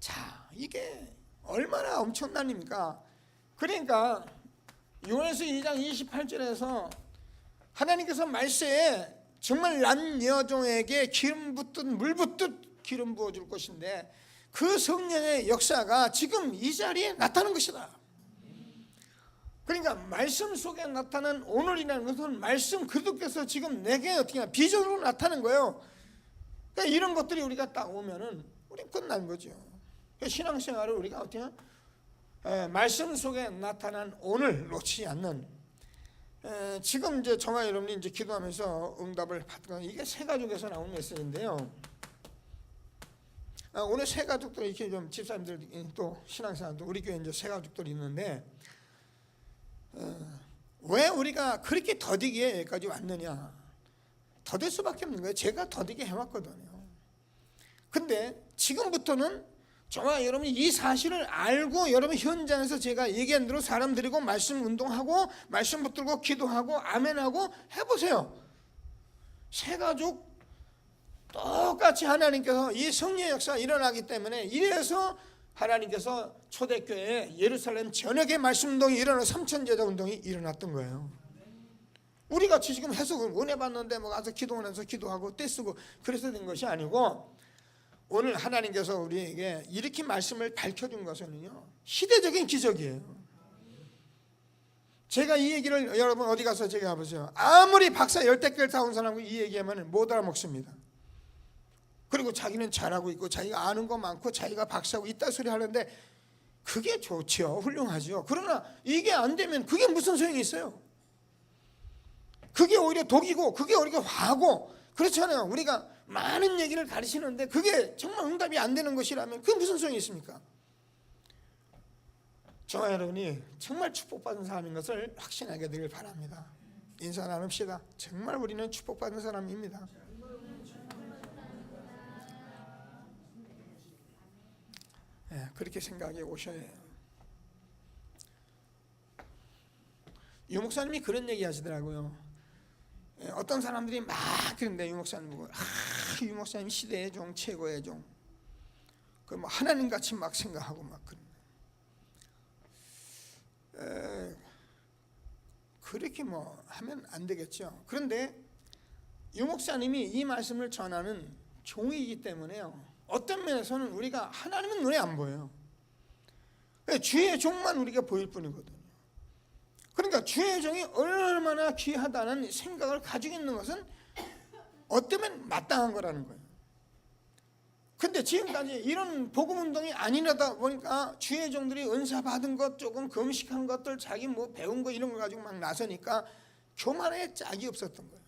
자, 이게 얼마나 엄청난 일입니까? 그러니까 요한에서 2장 28절에서 하나님께서 말세에 정말 난 여종에게 기름 붓듯 물 붓듯 기름 부어줄 것인데, 그 성령의 역사가 지금 이 자리에 나타나는 것이다. 그러니까 말씀 속에 나타난 오늘이라는 것은 말씀 그리스도께서 지금 내게 어떻게 비전으로 나타나는 거예요. 그러니까 이런 것들이 우리가 딱 오면은 우리 끝난 거죠. 그러니까 신앙생활을 우리가 어떻게 말씀 속에 나타난 오늘 놓치지 않는, 지금 이제 저와 여러분이 이제 기도하면서 응답을 받는, 이게 새 가족에서 나온 메시지인데요. 오늘 새 가족들 이렇게 좀 집사님들 또 신앙생활도 우리 교회 이제 새 가족들이 있는데, 왜 우리가 그렇게 더디게 여기까지 왔느냐? 더딜 수밖에 없는 거예요. 제가 더디게 해왔거든요. 근데 지금부터는 저와 여러분이 이 사실을 알고 여러분 현장에서 제가 얘기한 대로 사람 들이고 말씀 운동하고 말씀 붙들고 기도하고 아멘하고 해보세요. 새 가족 똑같이 하나님께서 이 성령의 역사가 일어나기 때문에, 이래서 하나님께서 초대교회에 예루살렘 전역의 말씀 운동이 일어나고 3,000제자 운동이 일어났던 거예요. 우리가 지금 해석은 은혜 받는데 뭐 가서 기도원에서 기도하고 떼쓰고 그래서 된 것이 아니고, 오늘 하나님께서 우리에게 이렇게 말씀을 밝혀준 것은요, 시대적인 기적이에요. 제가 이 얘기를 여러분 어디 가서 제가 해보세요. 아무리 박사 열댓개를 다 온 사람이 이 얘기하면 못 알아먹습니다. 그리고 자기는 잘하고 있고 자기가 아는 거 많고 자기가 박사고 이따 소리 하는데 그게 좋죠, 훌륭하죠. 그러나 이게 안 되면 그게 무슨 소용이 있어요? 그게 오히려 독이고 그게 오히려 화고 그렇잖아요. 우리가 많은 얘기를 가르치는데 그게 정말 응답이 안 되는 것이라면 그게 무슨 소용이 있습니까? 저와 여러분이 정말 축복받은 사람인 것을 확신하게 되길 바랍니다. 인사 나눕시다. 정말 우리는 축복받은 사람입니다. 그렇게 생각해 오셔야 해요. 유 목사님이 그런 얘기 하시더라고요. 어떤 사람들이 막 그런데 유 목사님 보고, 유 목사님 시대의 종, 최고의 종, 그 뭐 하나님 같이 막 생각하고 막 그렇게 뭐 하면 안 되겠죠. 그런데 유 목사님이 이 말씀을 전하는 종이기 때문에요, 어떤 면에서는 우리가 하나님은 눈에 안 보여요. 주의 종만 우리가 보일 뿐이거든요. 그러니까 주의 종이 얼마나 귀하다는 생각을 가지고 있는 것은 어쩌면 마땅한 거라는 거예요. 근데 지금까지 이런 복음운동이 아니라다 보니까 주의 종들이 은사 받은 것, 조금 금식한 것들, 자기 뭐 배운 거 이런 거 가지고 막 나서니까 교만에 짝이 없었던 거예요.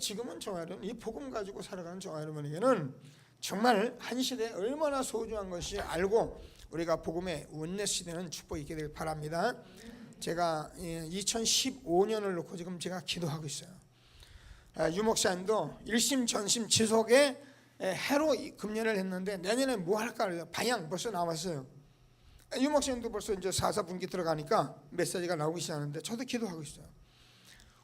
지금은 저와 여러분, 이 복음 가지고 살아가는 저와 여러분에게는 정말 한 시대에 얼마나 소중한 것이 알고 우리가 복음의 원내시 되는 축복이 있게 되길 바랍니다. 제가 2015년을 놓고 지금 제가 기도하고 있어요. 유 목사님도 일심 전심 지속에 해로 금년을 했는데 내년에 뭐 할까? 방향 벌써 나왔어요. 유목사님도 벌써 이제 4사분기 들어가니까 메시지가 나오기 시작하는데 저도 기도하고 있어요.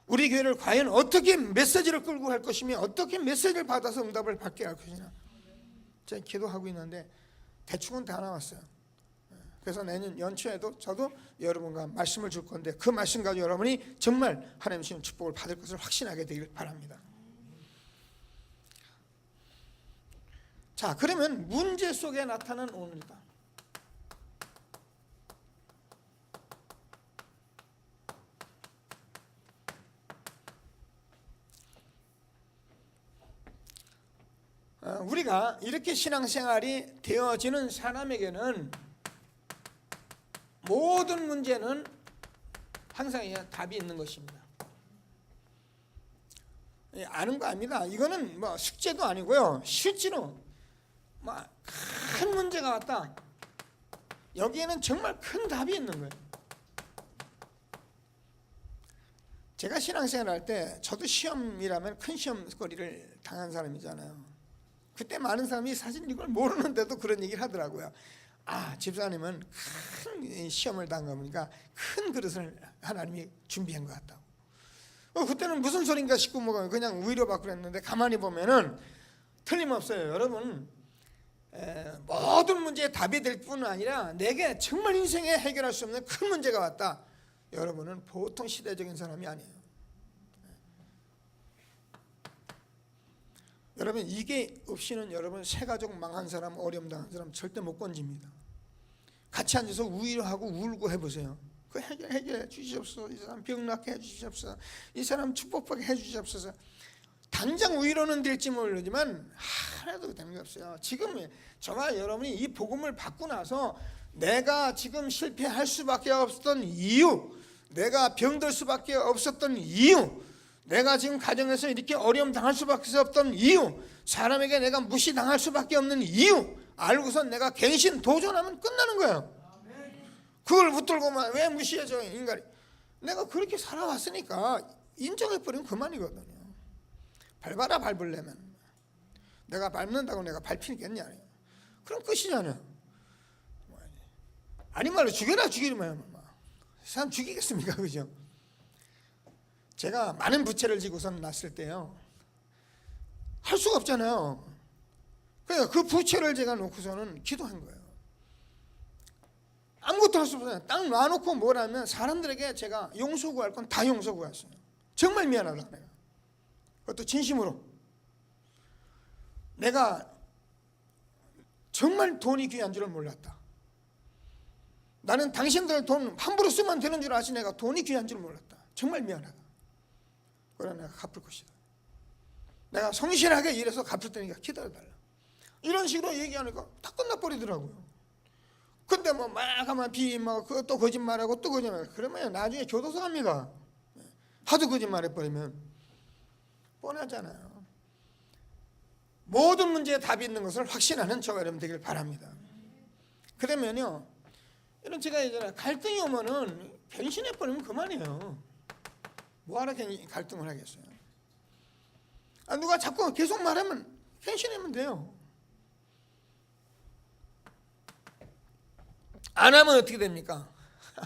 우리 교회를 과연 어떻게 메시지를 끌고 갈 것이며 어떻게 메시지를 받아서 응답을 받게 할 것이냐, 제가 기도하고 있는데 대충은 다 나왔어요. 그래서 내년 연초에도 저도 여러분과 말씀을 줄 건데 그 말씀 가지고 여러분이 정말 하나님 주신 축복을 받을 것을 확신하게 되길 바랍니다. 자, 그러면 문제 속에 나타난 오늘이다. 우리가 이렇게 신앙생활이 되어지는 사람에게는 모든 문제는 항상 답이 있는 것입니다. 아는 거 아닙니다. 이거는 뭐 숙제도 아니고요. 실제로 큰 문제가 왔다. 여기에는 정말 큰 답이 있는 거예요. 제가 신앙생활 할 때 저도 시험이라면 큰 시험거리를 당한 사람이잖아요. 그때 많은 사람이 사실 이걸 모르는데도 그런 얘기를 하더라고요. 아, 집사님은 큰 시험을 당한 거니까 큰 그릇을 하나님이 준비한 것 같다고. 그때는 무슨 소린가 싶고 뭐 그냥 위로받고 그랬는데 가만히 보면은 틀림없어요. 여러분, 모든 문제의 답이 될 뿐 아니라 내게 정말 인생에 해결할 수 없는 큰 문제가 왔다. 여러분은 보통 시대적인 사람이 아니에요. 여러분, 이게 없이는 여러분 새가족 망한 사람, 어려움 당한 사람 절대 못 건집니다. 같이 앉아서 위로하고 울고 해보세요. 그 해결해 주시옵소서. 이 사람 병 낫게 해주시옵소서. 이 사람 축복받게 해주시옵소서. 당장 위로는 될지 모르지만 하나도 되는 게 없어요. 지금 정말 여러분이 이 복음을 받고 나서 내가 지금 실패할 수밖에 없었던 이유, 내가 병들 수밖에 없었던 이유, 내가 지금 가정에서 이렇게 어려움 당할 수밖에 없던 이유, 사람에게 내가 무시당할 수밖에 없는 이유 알고선 내가 갱신 도전하면 끝나는 거예요. 그걸 붙들고만 왜 무시해줘 인간이. 내가 그렇게 살아왔으니까 인정해버리면 그만이거든요. 밟아라 밟으려면. 내가 밟는다고 내가 밟히겠냐. 그럼 끝이잖아요. 아니 말로 죽여라 죽이면 사람 죽이겠습니까? 그죠? 제가 많은 부채를 지고선 났을 때요, 할 수가 없잖아요. 그러니까 그 부채를 제가 놓고서는 기도한 거예요. 아무것도 할 수 없어요. 딱 놔놓고 뭘 하면 사람들에게 제가 용서 구할 건 다 용서 구했어요. 정말 미안하다 내가. 그것도 진심으로. 내가 정말 돈이 귀한 줄을 몰랐다. 나는 당신들 돈 함부로 쓰면 되는 줄 아시 내가 돈이 귀한 줄 몰랐다. 정말 미안하다. 그러나 내가 갚을 것이다. 내가 성실하게 일해서 갚을 테니까 기다려달라. 이런 식으로 얘기하니까 다 끝나버리더라고요. 근데 뭐 막 하면 비막 그것도 거짓말하고 또 거짓말하고 그러면 나중에 교도소 갑니다. 하도 거짓말해버리면 뻔하잖아요. 모든 문제에 답이 있는 것을 확신하는 저와 여러분 되길 바랍니다. 그러면요, 이런 제가 예전에 갈등이 오면은 변신해버리면 그만이에요. 뭐하러 갈등을 하겠어요? 누가 자꾸 계속 말하면 변신하면 돼요. 안 하면 어떻게 됩니까?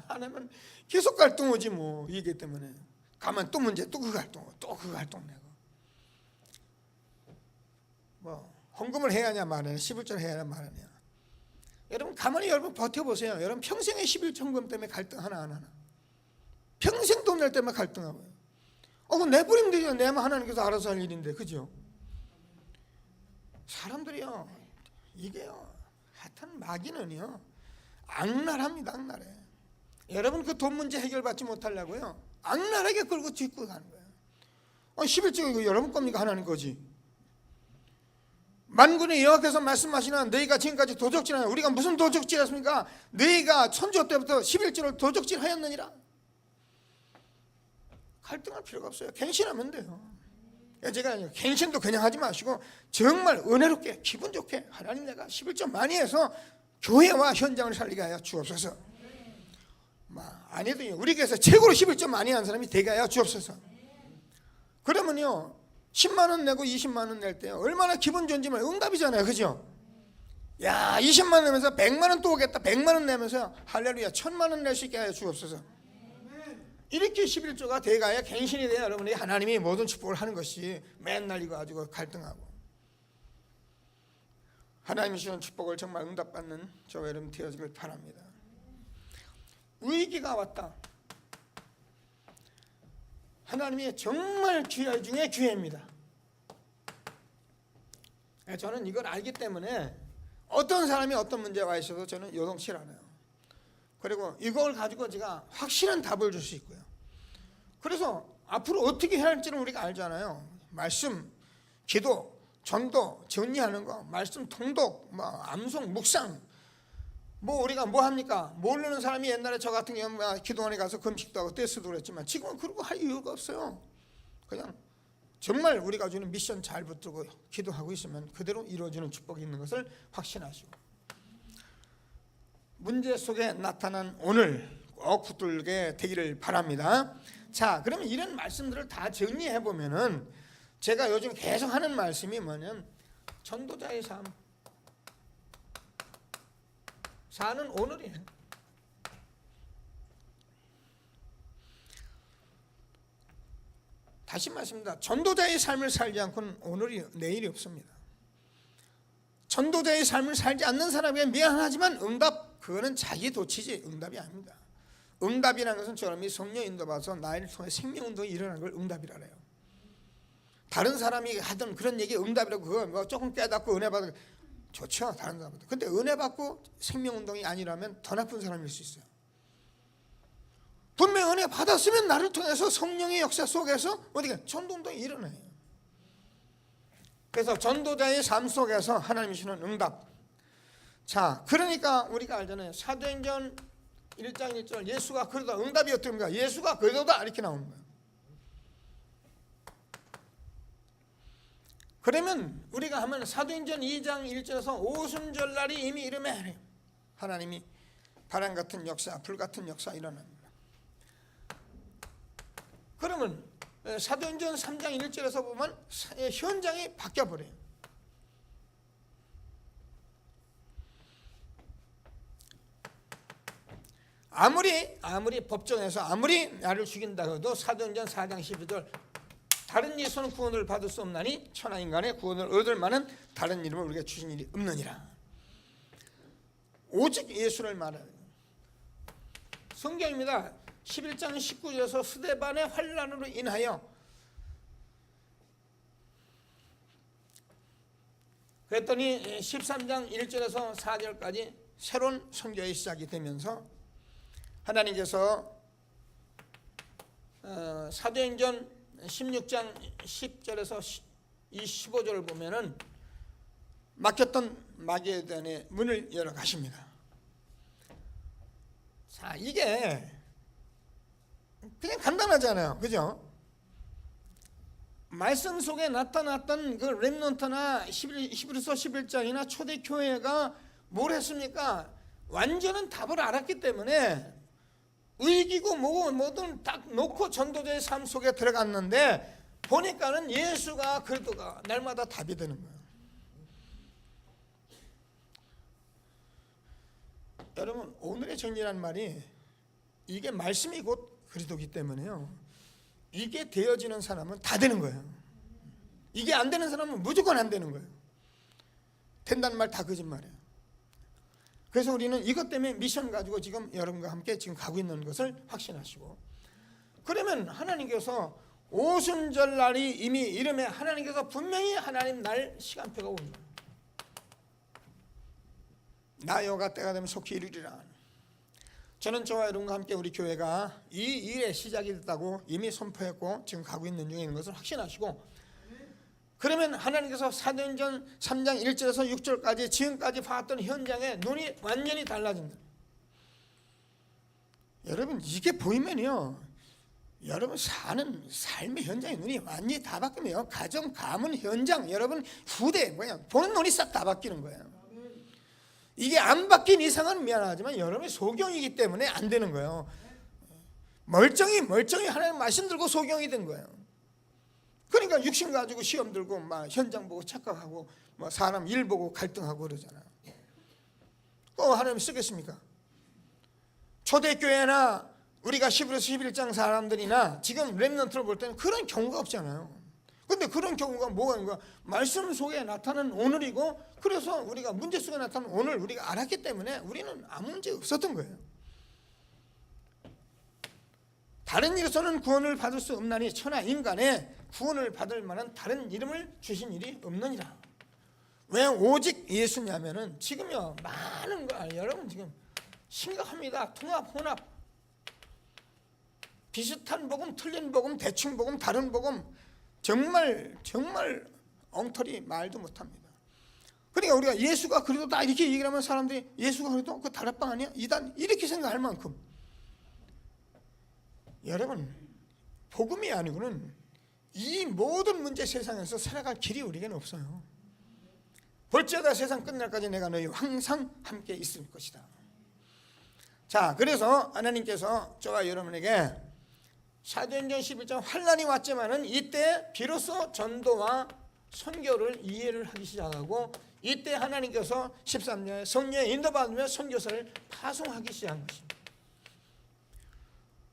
안 하면 계속 갈등 오지 뭐. 이게 때문에 가면 또 문제, 또 그 갈등, 또 그 갈등 내고. 뭐 헌금을 해야 하냐 말하냐, 11절 해야 하냐 말하냐. 여러분 가만히 여러분 버텨보세요. 여러분 평생의 11천금 때문에 갈등 하나. 평생 돈 낼 때만 갈등하고요. 그럼 내버리면 되죠. 내만 하나님께서 알아서 할 일인데, 그죠? 사람들이요, 이게요, 하여튼 마귀는요, 악랄합니다. 악랄해. 여러분 그 돈 문제 해결받지 못하려고요, 악랄하게 끌고 뒷고 가는 거예요. 11조 이거 여러분 겁니까? 하나님 거지. 만군의 여호와께서 말씀하시는 너희가 지금까지 도적질하냐. 우리가 무슨 도적질했습니까? 너희가 천조 때부터 11조를 도적질하였느니라. 갈등할 필요가 없어요. 갱신하면 돼요. 제가 갱신도 그냥 하지 마시고 정말 은혜롭게 기분 좋게 하나님 내가 11조 많이 해서 교회와 현장을 살리게 하여 주옵소서. 안 해도 우리 교회에서 최고로 11조 많이 한 사람이 되게 하여 주옵소서. 그러면요 10만 원 내고 20만 원 낼 때 얼마나 기분 좋은지 말 응답이잖아요. 그죠? 야 20만 원 내면서 100만 원 또 오겠다. 100만 원 내면서 할렐루야 1000만 원 낼 수 있게 하여 주옵소서. 이렇게 11조가 돼가야 갱신이 돼야 여러분이 하나님이 모든 축복을 하는 것이 맨날 이거 가지고 갈등하고. 하나님이 주는 축복을 정말 응답받는 저와 여러분 되어지길 바랍니다. 위기가 왔다. 하나님의 정말 기회 중에 기회입니다. 저는 이걸 알기 때문에 어떤 사람이 어떤 문제가 와 있어도 저는 요동치 않아요. 그리고 이걸 가지고 제가 확실한 답을 줄 수 있고요. 그래서 앞으로 어떻게 해야 할지는 우리가 알잖아요. 말씀, 기도, 전도, 정리하는 거, 말씀 통독, 암송, 묵상. 우리가 뭐 합니까? 모르는 사람이 옛날에 저 같은 경우는 기도원에 가서 금식도 하고 떼쓰도 그랬지만 지금은 그러고 할 이유가 없어요. 그냥 정말 우리가 주는 미션 잘 붙들고 기도하고 있으면 그대로 이루어지는 축복이 있는 것을 확신하시고, 문제 속에 나타난 오늘 꼭 붙들게 되기를 바랍니다. 자, 그러면 이런 말씀들을 다 정리해 보면은 제가 요즘 계속 하는 말씀이 뭐냐면 전도자의 삶, 사는 오늘이에요. 다시 말씀드립니다. 전도자의 삶을 살지 않고는 오늘이 내일이 없습니다. 전도자의 삶을 살지 않는 사람에게 미안하지만 응답, 그거는 자기 도치지 응답이 아닙니다. 응답이라는 것은 저놈이 성령 인도받아서 나를 통해 생명운동이 일어나는 걸 응답이라 해요. 다른 사람이 하던 그런 얘기 응답이라고 그거 조금 깨닫고 은혜 받고 좋죠, 다른 사람보다. 근데 은혜 받고 생명운동이 아니라면 더 나쁜 사람일 수 있어요. 분명 은혜 받았으면 나를 통해서 성령의 역사 속에서 어디가 전도운동이 일어나요. 그래서 전도자의 삶 속에서 하나님이 주시는 응답. 자, 그러니까 우리가 알잖아요. 사도행전 1장 1절 예수가 그러다 응답이 어떻게 합니까? 예수가 그러다 이렇게 나오는 거예요. 그러면 우리가 하면 사도행전 2장 1절에서 오순절날이 이미 이르매 하나님이 바람 같은 역사, 불 같은 역사 일어납니다. 그러면 사도행전 3장 1절에서 보면 현장이 바뀌어버려요. 아무리 법정에서 아무리 나를 죽인다 해도 사도행전 4장 12절 다른 예수는 구원을 받을 수 없나니 천하 인간의 구원을 얻을 만한 다른 이름을 우리가 주신 일이 없느니라. 오직 예수를 말하는 성경입니다. 11장 19절에서 스데반의 환난으로 인하여 그랬더니 13장 1절에서 4절까지 새로운 선교의 시작이 되면서 하나님께서 사도행전 16장 10절에서 25절을 보면은 막혔던 마게도냐의 문을 열어 가십니다. 자, 이게 그냥 간단하잖아요, 그죠? 말씀 속에 나타났던 그 렘넌트나 히브리서 11장이나 초대교회가 뭘 했습니까? 완전한 답을 알았기 때문에 의기고 뭐든 딱 놓고 전도자의 삶 속에 들어갔는데 보니까는 예수가 그리스도가 날마다 답이 되는 거예요. 여러분, 오늘의 정리라는 말이 이게 말씀이 곧 그리스도이기 때문에요. 이게 되어지는 사람은 다 되는 거예요. 이게 안 되는 사람은 무조건 안 되는 거예요. 된다는 말 다 거짓말이에요. 그래서 우리는 이것 때문에 미션 가지고 지금 여러분과 함께 지금 가고 있는 것을 확신하시고, 그러면 하나님께서 오순절 날이 이미 이름에 하나님께서 분명히 하나님 날 시간표가 옵니다. 나 여호가 때가 되면 속히 이루리라. 저는 저와 여러분과 함께 우리 교회가 이 일의 시작이 됐다고 이미 선포했고 지금 가고 있는 중에 있는 것을 확신하시고, 그러면 하나님께서 사도행전 3장 1절에서 6절까지 지금까지 봤던 현장에 눈이 완전히 달라진다. 여러분, 이게 보이면요, 여러분 사는 삶의 현장의 눈이 완전히 다 바뀌네요. 가정, 가문, 현장, 여러분 후대, 그냥 보는 눈이 싹 다 바뀌는 거예요. 이게 안 바뀐 이상은 미안하지만 여러분이 소경이기 때문에 안 되는 거예요. 멀쩡히 하나님 말씀 들고 소경이 된 거예요. 그러니까 육신 가지고 시험 들고 막 현장 보고 착각하고 뭐 사람 일 보고 갈등하고 그러잖아요. 또 하나님 쓰겠습니까? 초대교회나 우리가 히브리서 11장 사람들이나 지금 렘넌트를 볼 때는 그런 경우가 없잖아요. 근데 그런 경우가 뭐가 있는 거야? 말씀 속에 나타난 오늘이고, 그래서 우리가 문제 속에 나타난 오늘 우리가 알았기 때문에 우리는 아무 문제 없었던 거예요. 다른 일에서는 구원을 받을 수 없나니 천하 인간의 구원을 받을 만한 다른 이름을 주신 일이 없느니라. 왜 오직 예수냐면은 지금요 많은 거 여러분 지금 심각합니다. 통합 혼합, 비슷한 복음, 틀린 복음, 대충 복음, 다른 복음, 정말 엉터리 말도 못합니다. 그러니까 우리가 예수가 그리도다 이렇게 얘기를 하면 사람들이 예수가 그리도 그 다락방 아니야? 이단 이렇게 생각할 만큼, 여러분 복음이 아니고는 이 모든 문제 세상에서 살아갈 길이 우리에게는 없어요. 볼지어다 세상 끝날까지 내가 너희 항상 함께 있을 것이다. 자, 그래서 하나님께서 저와 여러분에게 사도행전 11장 환난이 왔지만은 이때 비로소 전도와 선교를 이해를 하기 시작하고, 이때 하나님께서 13년에 성령에 인도받으며 선교사를 파송하기 시작한 것입니다.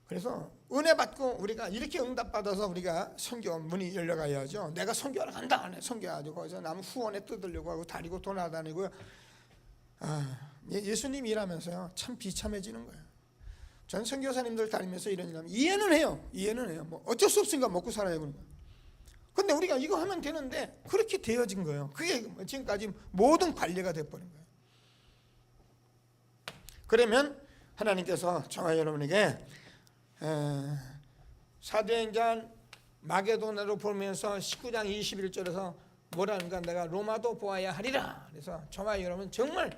그래서 은혜 받고 우리가 이렇게 응답받아서 우리가 선교 문이 열려가야죠. 내가 선교하러 간다, 선교하죠. 거기서 남 후원에 뜯으려고 하고 다니고 돌아다니고요. 예수님 일하면서요 참 비참해지는 거예요. 전 선교사님들 다니면서 이런 일 하면 이해는 해요. 뭐 어쩔 수 없으니까 먹고 살아야 하는 거예요. 근데 우리가 이거 하면 되는데 그렇게 되어진 거예요. 그게 지금까지 모든 관례가 돼버린 거예요. 그러면 하나님께서 저와 여러분에게 사도행전 마게도나로 보면서 19장 21절에서 뭐라는가, 내가 로마도 보아야 하리라. 그래서 저와 여러분 정말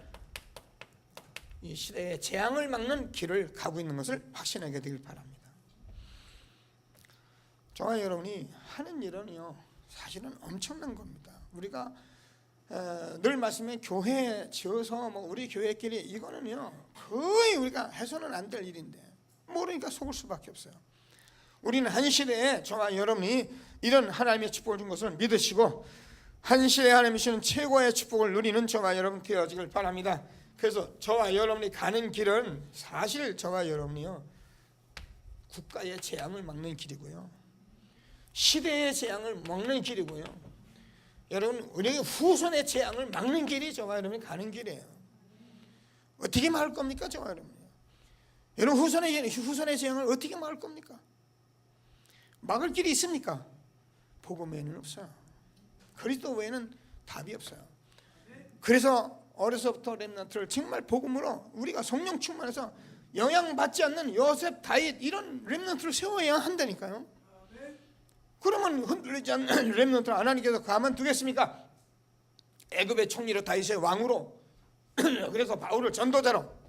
이 시대의 재앙을 막는 길을 가고 있는 것을 확신하게 되길 바랍니다. 저와 여러분이 하는 일은요 사실은 엄청난 겁니다. 우리가 늘 말씀에 교회 지어서 뭐 우리 교회끼리 이거는요 거의 우리가 해서는 안 될 일인데 모르니까 속을 수밖에 없어요. 우리는 한 시대에 저와 여러분이 이런 하나님의 축복을 준 것을 믿으시고 한 시대에 하나님이 주시는 최고의 축복을 누리는 저와 여러분 되어지길 바랍니다. 그래서 저와 여러분이 가는 길은 사실 저와 여러분이요 국가의 재앙을 막는 길이고요, 시대의 재앙을 막는 길이고요, 여러분 우리 후손의 재앙을 막는 길이 저와 여러분이 가는 길이에요. 어떻게 막을 겁니까 저와 여러분? 여러분 후손의 재앙을 어떻게 막을 겁니까? 막을 길이 있습니까? 복음 외에는 없어요. 그리스도 외에는 답이 없어요. 그래서 어려서부터 렘넌트를 정말 복음으로 우리가 성령 충만해서 영향받지 않는 요셉, 다윗 이런 렘넌트를 세워야 한다니까요. 그러면 흔들리지 않는 렘넌트를 하나님께서 가만두겠습니까? 애굽의 총리로 다윗의 왕으로 그래서 바울을 전도자로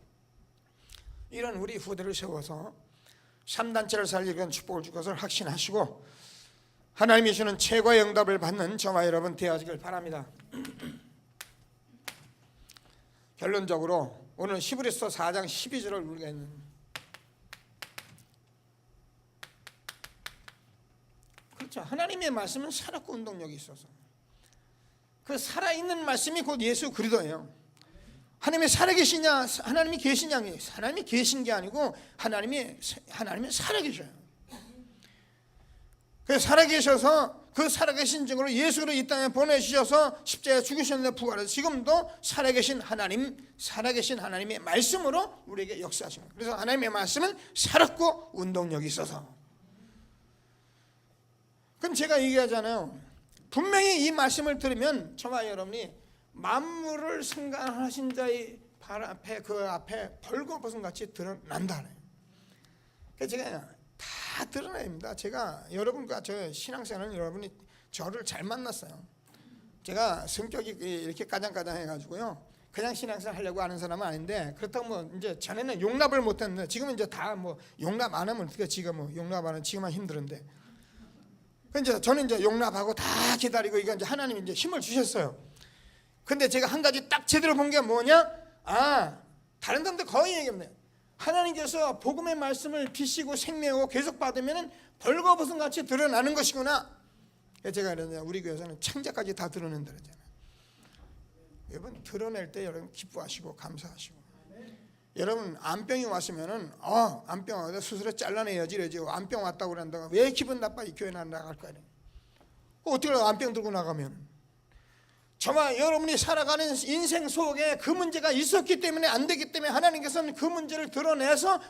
이런 우리 후대를 세워서 3단체를 살리는 축복을 줄 것을 확신하시고 하나님이 주시는 최고의 응답을 받는 저와 여러분 되어지길 바랍니다. 결론적으로 오늘 히브리서 4장 12절을 우리가 있는 그렇죠. 하나님의 말씀은 살았고 운동력이 있어서 그 살아있는 말씀이 곧 예수 그리스도예요. 하나님이 살아계시냐, 하나님이 계시냐, 하나님이 계신 게 아니고 하나님이 살아계셔요. 그래서 살아계셔서 그 살아계신 증거로 예수를 이 땅에 보내주셔서 십자가에 죽으셨는데 부활해서 지금도 살아계신 하나님의 말씀으로 우리에게 역사하십니다. 그래서 하나님의 말씀은 살았고 운동력이 있어서. 그럼 제가 얘기하잖아요. 분명히 이 말씀을 들으면 저와 여러분이 만물을 생각하신 자의 발 앞에 그 앞에 벌거벗은 같이 드러난다. 그래서 제가 다 드러나야 됩니다. 제가 여러분과 저 신앙생활은 여러분이 저를 잘 만났어요. 제가 성격이 이렇게 까장까장해가지고요. 그냥 신앙생활 하려고 하는 사람은 아닌데 그렇다고 뭐 이제 전에는 용납을 못했는데 지금은 이제 다 뭐 용납 안 하면 어떻게 지금 뭐 용납 안 하면 지금은 힘들은데. 그래서 저는 이제 용납하고 다 기다리고 이거 이제 하나님이 이제 힘을 주셨어요. 근데 제가 한 가지 딱 제대로 본 게 뭐냐? 다른 사람들 거의 얘기합니다. 하나님께서 복음의 말씀을 비시고 생명하고 계속 받으면 벌거벗은 같이 드러나는 것이구나. 제가 그러냐, 우리 교회에서는 창자까지 다 드러낸다 그러잖아요. 여러분 드러낼 때 여러분 기뻐하시고 감사하시고 여러분 암병이 왔으면은 암병 와서 수술해 잘라내야지 이러지. 암병 왔다고 그런다고 왜 기분 나빠 이 교회 안 나갈 거 아니에요. 어떻게 암병 들고 나가면 정말 여러분이 살아가는 인생 속에 그 문제가 있었기 때문에 안 되기 때문에 하나님께서는 그 문제를 드러내서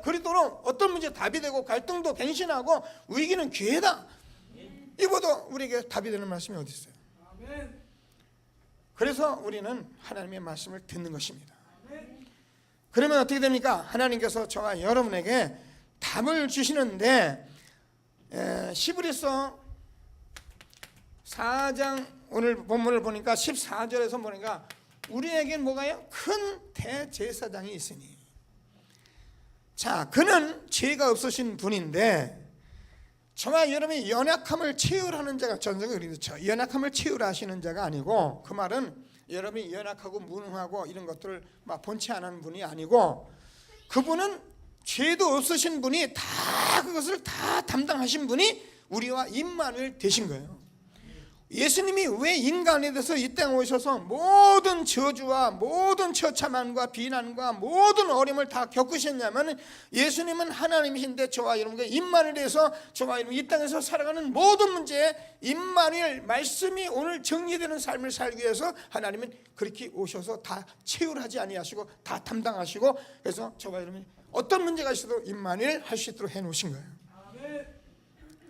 그리도록 어떤 문제 답이 되고 갈등도 갱신하고 위기는 기회다. 이보다 우리에게 답이 되는 말씀이 어디 있어요? 그래서 우리는 하나님의 말씀을 듣는 것입니다. 그러면 어떻게 됩니까? 하나님께서 저와 여러분에게 답을 주시는데 히브리서 4장 오늘 본문을 보니까 14절에서 보니까 우리에겐 뭐가요? 큰 대제사장이 있으니. 자, 그는 죄가 없으신 분인데 저와 여러분이 연약함을 채울하는 자가 전성을 그렇죠. 연약함을 채우라 하시는 자가 아니고 그 말은 여러분이 연약하고 무능하고 이런 것들을 막 본치 않은 분이 아니고 그분은 죄도 없으신 분이 다 그것을 다 담당하신 분이 우리와 임마누엘 되신 거예요. 예수님이 왜 인간이 돼서 이 땅에 오셔서 모든 저주와 모든 처참함과 비난과 모든 어려움을 다 겪으셨냐면 예수님은 하나님이신데 저와 여러분과 임마누엘에서 저와 여러분 이 땅에서 살아가는 모든 문제에 임마누엘 말씀이 오늘 정리되는 삶을 살기 위해서 하나님은 그렇게 오셔서 다 채울하지 아니하시고 다 담당하시고 그래서 저와 여러분이 어떤 문제가 있어도 임마누엘 할 수 있도록 해놓으신 거예요.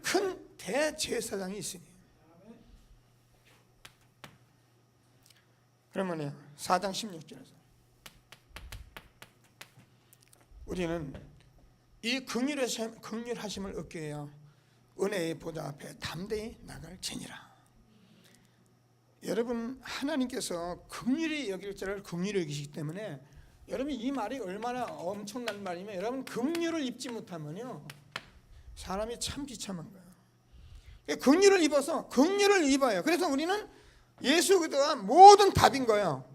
큰 대제사장이 있으니. 그러면 4장 16절에서 우리는 이 긍휼하심을 얻기 위하여 은혜의 보좌 앞에 담대히 나갈 지니라. 여러분 하나님께서 긍휼히 여길 자를 긍휼히 여기시기 때문에 여러분 이 말이 얼마나 엄청난 말이면 여러분 긍휼을 입지 못하면요 사람이 참 비참한 거예요. 긍휼을 입어서 긍휼을 입어요. 그래서 우리는 예수 그리스도가 모든 답인 거예요.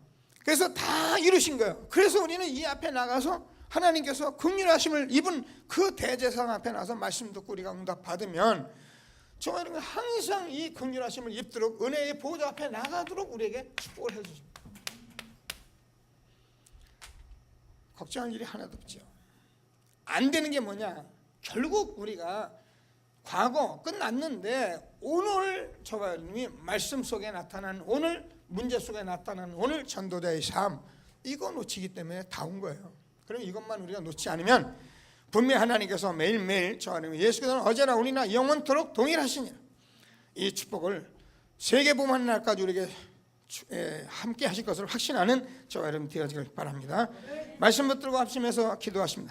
그래서 다 이루신 거예요. 그래서 우리는 이 앞에 나가서 하나님께서 긍휼하심을 입은 그 대제사장 앞에 나가서 말씀 듣고 우리가 응답 받으면 정말 항상 이 긍휼하심을 입도록 은혜의 보좌 앞에 나가도록 우리에게 축복을 해주십니다. 걱정할 일이 하나도 없죠. 안 되는 게 뭐냐? 결국 우리가 과거 끝났는데 오늘 저와 여러분이 말씀 속에 나타난 오늘 문제 속에 나타난 오늘 전도자의 삶 이거 놓치기 때문에 다 온 거예요. 그럼 이것만 우리가 놓지 않으면 분명히 하나님께서 매일매일 저와 여러분 예수께서는 어제나 오늘이나 영원토록 동일하시니라. 이 축복을 세계 복음하는 날까지 우리에게 함께 하실 것을 확신하는 저와 여러분 되어지길 바랍니다. 말씀 붙들고 합심해서 기도하십니다.